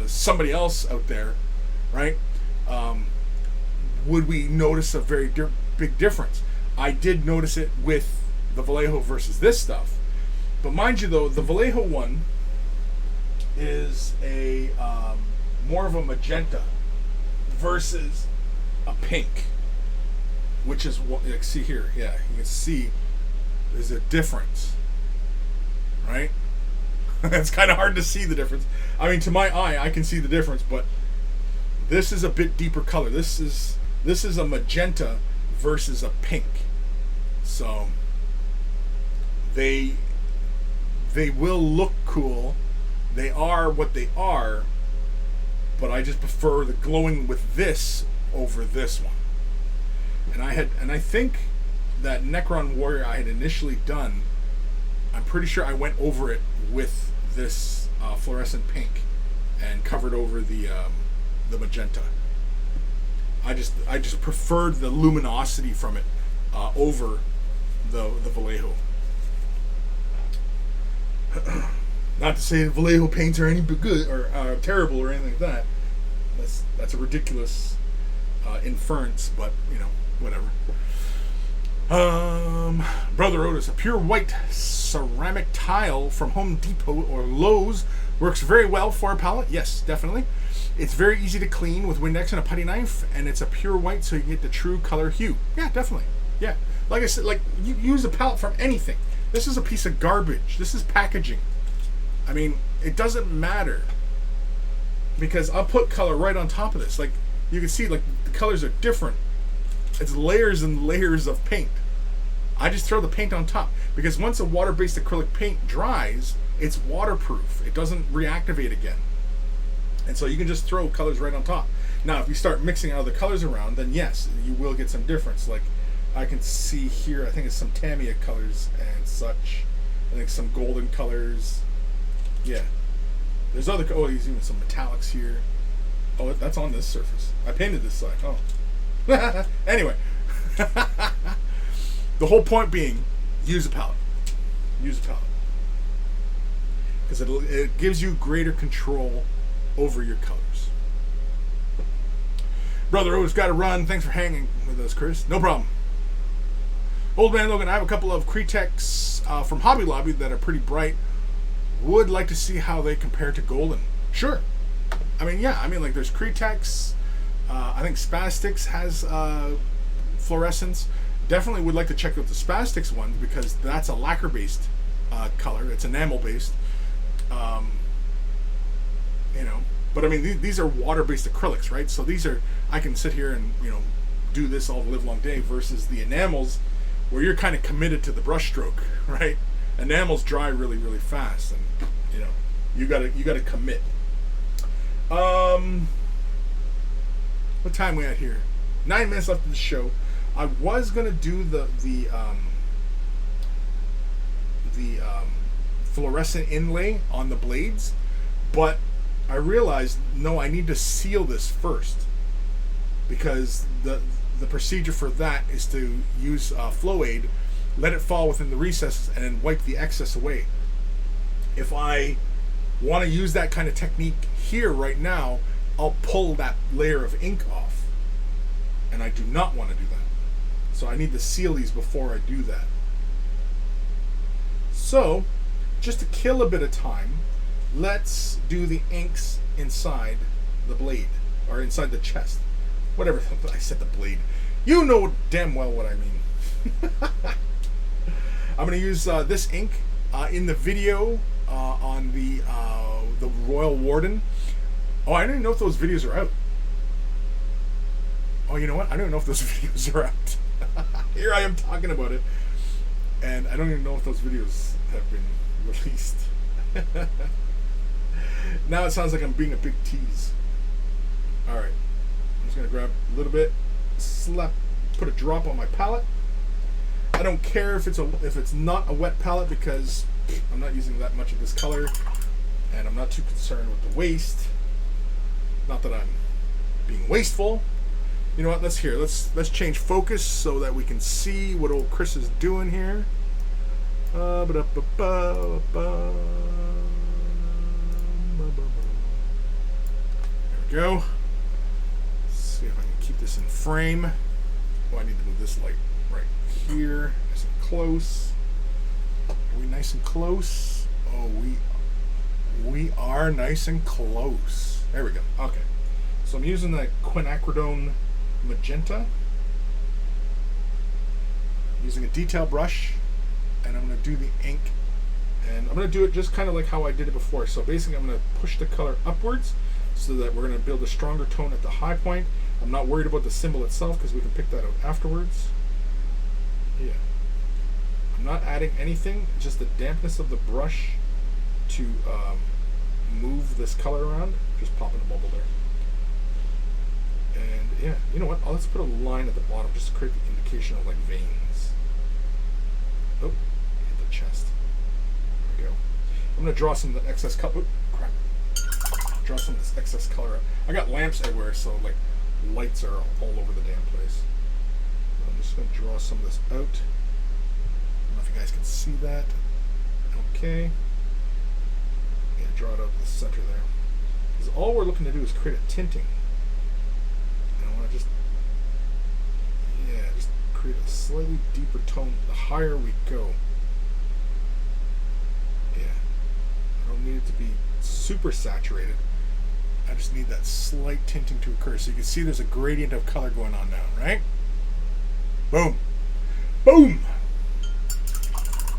somebody else out there, right? Would we notice a very big difference? I did notice it with the Vallejo versus this stuff, but mind you though, the Vallejo one is a more of a magenta versus a pink. Which is what, like, see here, yeah, you can see there's a difference, right? It's kind of hard to see the difference. I mean, to my eye, I can see the difference, but this is a bit deeper color. This is a magenta versus a pink. So they will look cool. They are what they are, but I just prefer the glowing with this over this one. And I think that Necron Warrior I had initially done, I'm pretty sure I went over it with this fluorescent pink and covered over the magenta. I just preferred the luminosity from it over the Vallejo. Not to say the Vallejo paints are any good or terrible or anything like that. That's a ridiculous inference, but you know, whatever. Brother Otis, a pure white ceramic tile from Home Depot or Lowe's works very well for a palette. Yes, definitely. It's very easy to clean with Windex and a putty knife, and it's a pure white, so you can get the true color hue. Yeah, definitely. Yeah, like I said, like you use a palette from anything. This is a piece of garbage. This is packaging. I mean, it doesn't matter, because I'll put color right on top of this. Like you can see, like the colors are different. It's layers and layers of paint. I just throw the paint on top, because once a water-based acrylic paint dries, it's waterproof. It doesn't reactivate again. And so you can just throw colors right on top. Now, if you start mixing other colors around, then yes, you will get some difference. Like, I can see here, I think it's some Tamiya colors and such. I think some golden colors. Yeah. There's other, oh, he's even some metallics here. Oh, that's on this surface. I painted this side. Oh. Anyway. The whole point being, use a palette. Use a palette. Because it gives you greater control over your colors. Brother always got to run. Thanks for hanging with us, Chris. No problem. Old Man Logan, I have a couple of Kretex from Hobby Lobby that are pretty bright. Would like to see how they compare to golden. Sure. I mean, yeah. I mean, like, there's Kretex. I think Spastics has fluorescence. Definitely would like to check out the Spastics ones, because that's a lacquer-based color. It's enamel-based. You know. But, I mean, these are water-based acrylics, right? So these are, I can sit here and, you know, do this all the live long day, versus the enamels, where you're kind of committed to the brush stroke, right? Enamels dry really, really fast, and you know, you gotta commit. What time we at here? 9 minutes left of the show. I was gonna do the fluorescent inlay on the blades, but I realized, no, I need to seal this first, because the procedure for that is to use flow aid, let it fall within the recesses, and then wipe the excess away. If I want to use that kind of technique here right now, I'll pull that layer of ink off, and I do not want to do that. So I need to seal these before I do that. So, just to kill a bit of time, let's do the inks inside the blade, or inside the chest. Whatever, I said the blade. You know damn well what I mean. I'm going to use this ink in the video on the Royal Warden. Oh, I don't even know if those videos are out. Oh, you know what? I don't even know if those videos are out. Here I am talking about it, and I don't even know if those videos have been released. Now it sounds like I'm being a big tease. Alright. I'm just going to grab a little bit, put a drop on my palette. I don't care if it's not a wet palette, because I'm not using that much of this color, and I'm not too concerned with the waste. Not that I'm being wasteful. You know what? Let's change focus so that we can see what old Chris is doing here. There we go. Let's see if I can keep this in frame. Oh, I need to move this light right here, nice and close. Are we nice and close? Oh, we are nice and close. There we go. Okay. So I'm using the quinacridone magenta. Using a detail brush, and I'm going to do the ink. And I'm going to do it just kind of like how I did it before. So basically I'm going to push the color upwards so that we're going to build a stronger tone at the high point. I'm not worried about the symbol itself, because we can pick that out afterwards. Yeah. I'm not adding anything, just the dampness of the brush to move this color around. Just popping a bubble there. And yeah, you know what? Let's put a line at the bottom just to create the indication of like veins. Oh, hit the chest. There we go. I'm going to draw some of the excess color. Oh, crap. Draw some of this excess color. I got lamps everywhere, so like lights are all over the damn place. So I'm just going to draw some of this out. I don't know if you guys can see that. Okay. Yeah, draw it out the center there. Because all we're looking to do is create a tinting. And I want to just create a slightly deeper tone the higher we go. Yeah. I don't need it to be super saturated. I just need that slight tinting to occur. So you can see there's a gradient of color going on now, right? Boom. Boom!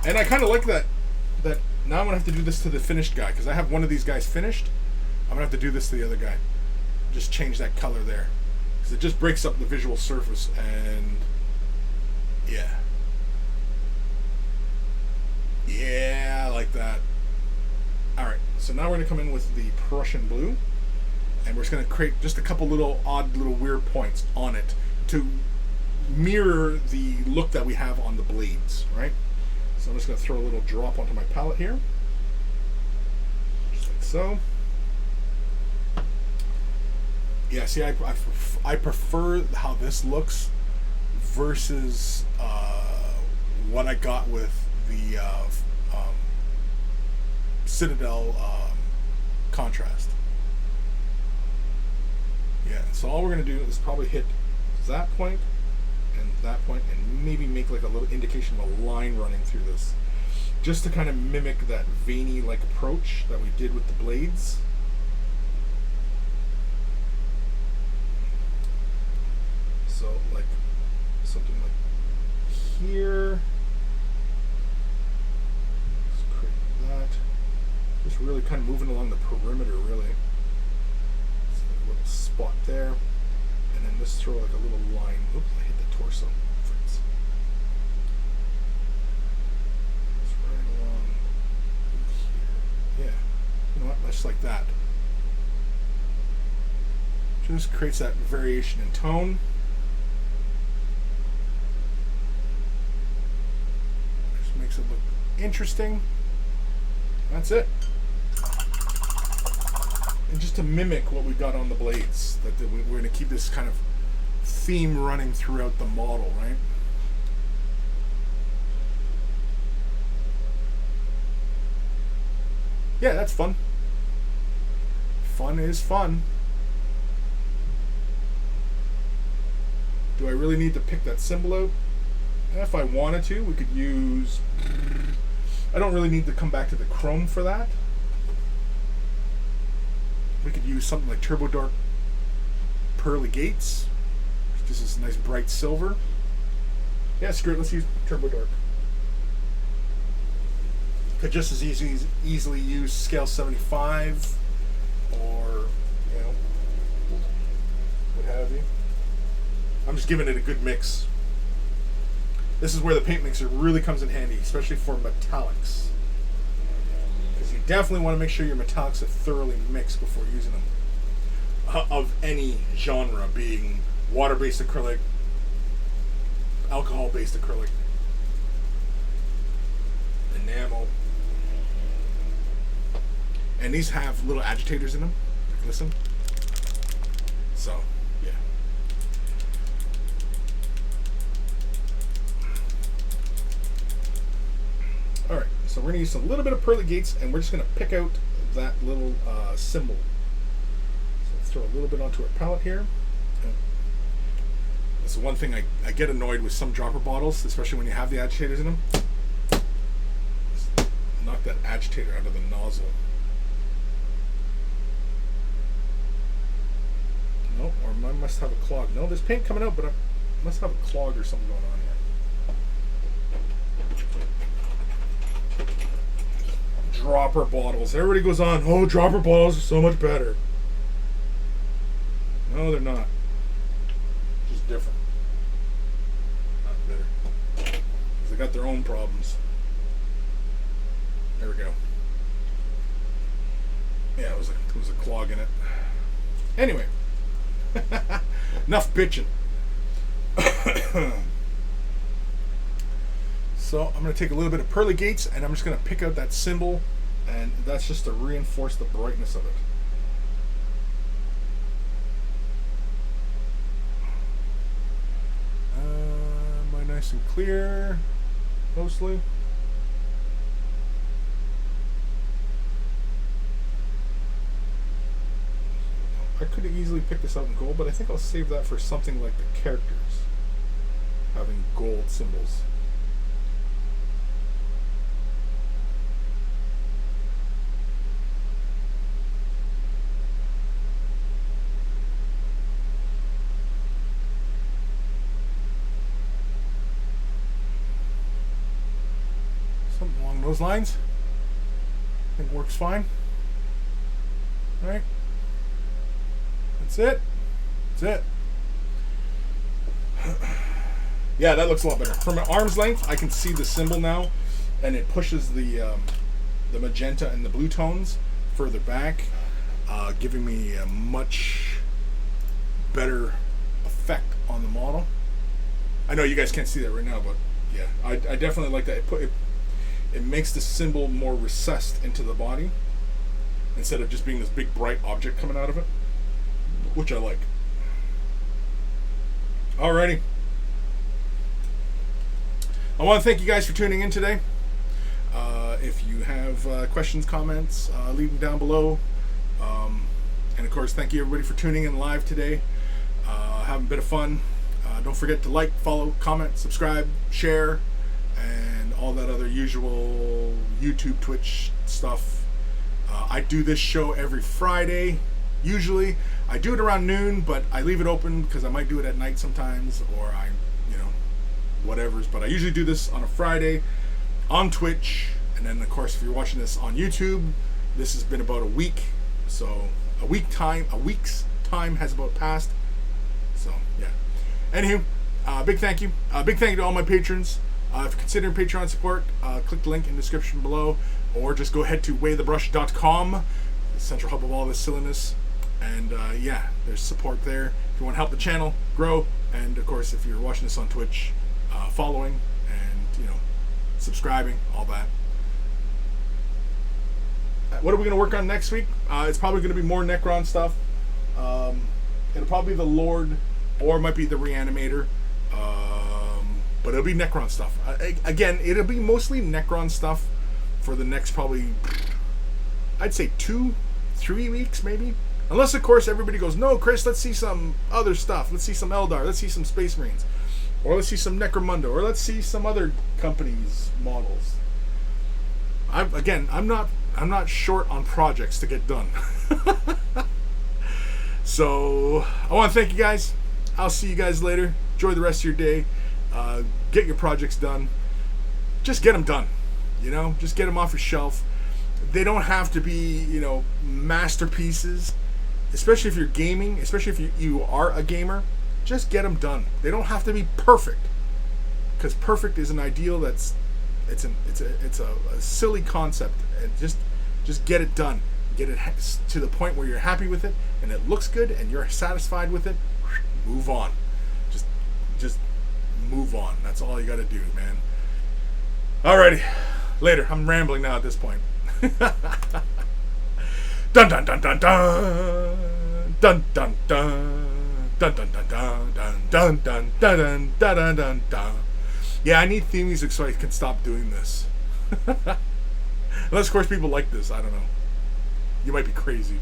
And I kind of like that now I'm going to have to do this to the finished guy, because I have one of these guys finished. I'm going to have to do this to the other guy. Just change that color there, because it just breaks up the visual surface, and yeah. Yeah, I like that. All right, so now we're gonna come in with the Prussian blue, and we're just gonna create just a couple little odd, little weird points on it to mirror the look that we have on the blades, right? So I'm just gonna throw a little drop onto my palette here, just like so. Yeah, see, I prefer how this looks versus what I got with the Citadel contrast. Yeah, so all we're going to do is probably hit that point and maybe make like a little indication of a line running through this, just to kind of mimic that veiny like approach that we did with the blades. So like something like here. Let's create that. Just really kind of moving along the perimeter, really. Just like a little spot there, and then just throw like a little line. Oops, I hit the torso. Friends. Just right along here. Yeah. You know what? Just like that. Just creates that variation in tone. Just makes it look interesting. That's it. And just to mimic what we got on the blades, that we're going to keep this kind of theme running throughout the model, right? Yeah, that's fun. Fun is fun. Do I really need to pick that symbol out? If I wanted to, we could use... I don't really need to come back to the chrome for that. We could use something like Turbo Dark Pearly Gates. This is nice bright silver. Yeah, screw it, let's use Turbo Dark. Could just as easily use scale 75 or, you know, what have you. I'm just giving it a good mix. This is where the paint mixer really comes in handy, especially for metallics. Because you definitely want to make sure your metallics are thoroughly mixed before using them. Of any genre, being water-based acrylic, alcohol-based acrylic, enamel. And these have little agitators in them. Listen. So, yeah. Alright, so we're going to use a little bit of pearly gates, and we're just going to pick out that little symbol. So throw a little bit onto our palette here. That's the one thing I get annoyed with some dropper bottles, especially when you have the agitators in them. Just knock that agitator out of the nozzle. No, or mine must have a clog. No, there's paint coming out, but I must have a clog or something going on here. Dropper bottles. Everybody goes on, oh, dropper bottles are so much better. No, they're not. Just different. Not better. Because they got their own problems. There we go. Yeah, it was a clog in it. Anyway. Enough bitching. So I'm going to take a little bit of pearly gates, and I'm just going to pick out that symbol, and that's just to reinforce the brightness of it. Am I nice and clear? Mostly. I could have easily picked this out in gold, but I think I'll save that for something like the characters having gold symbols. Something along those lines. I think works fine. All right. That's it. That's it. Yeah, that looks a lot better. From an arm's length, I can see the symbol now, and it pushes the magenta and the blue tones further back, giving me a much better effect on the model. I know you guys can't see that right now, but yeah, I definitely like that. It makes the symbol more recessed into the body instead of just being this big bright object coming out of it, which I like. Alrighty. I want to thank you guys for tuning in today. If you have questions, comments, leave them down below. And of course, thank you everybody for tuning in live today. Having a bit of fun. Don't forget to like, follow, comment, subscribe, share, and all that other usual YouTube, Twitch stuff. I do this show every Friday. Usually, I do it around noon, but I leave it open because I might do it at night sometimes, or whatever's. But I usually do this on a Friday on Twitch, and then of course, if you're watching this on YouTube, this has been about a week. So a week's time has about passed. So yeah. Anywho, big thank you. Big thank you to all my patrons. If you're considering Patreon support, click the link in the description below, or just go ahead to weighthebrush.com, the central hub of all this silliness. And yeah, there's support there if you want to help the channel grow. And of course, if you're watching this on Twitch, following and subscribing, all that. What are we going to work on next week? It's probably going to be more Necron stuff. It'll probably be the Lord, or it might be the Reanimator. But it'll be Necron stuff. Again, it'll be mostly Necron stuff for the next probably, I'd say 2-3 weeks maybe. Unless, of course, everybody goes, no, Chris, let's see some other stuff. Let's see some Eldar. Let's see some Space Marines. Or let's see some Necromunda. Or let's see some other companies' models. I'm not short on projects to get done. So, I want to thank you guys. I'll see you guys later. Enjoy the rest of your day. Get your projects done. Just get them done. Just get them off your shelf. They don't have to be, masterpieces. Especially if you're gaming. Especially if you are a gamer. Just get them done. They don't have to be perfect. Because perfect is an ideal it's a silly concept. And just get it done. Get it to the point where you're happy with it and it looks good and you're satisfied with it. Move on. Just move on. That's all you got to do, man. Alrighty. Later. I'm rambling now at this point. Dun dun dun dun dun. Dun dun dun. Dun dun dun dun dun dun dun dun dun dun dun. Yeah, I need theme music so I can stop doing this. Unless, of course, people like this. I don't know. You might be crazy.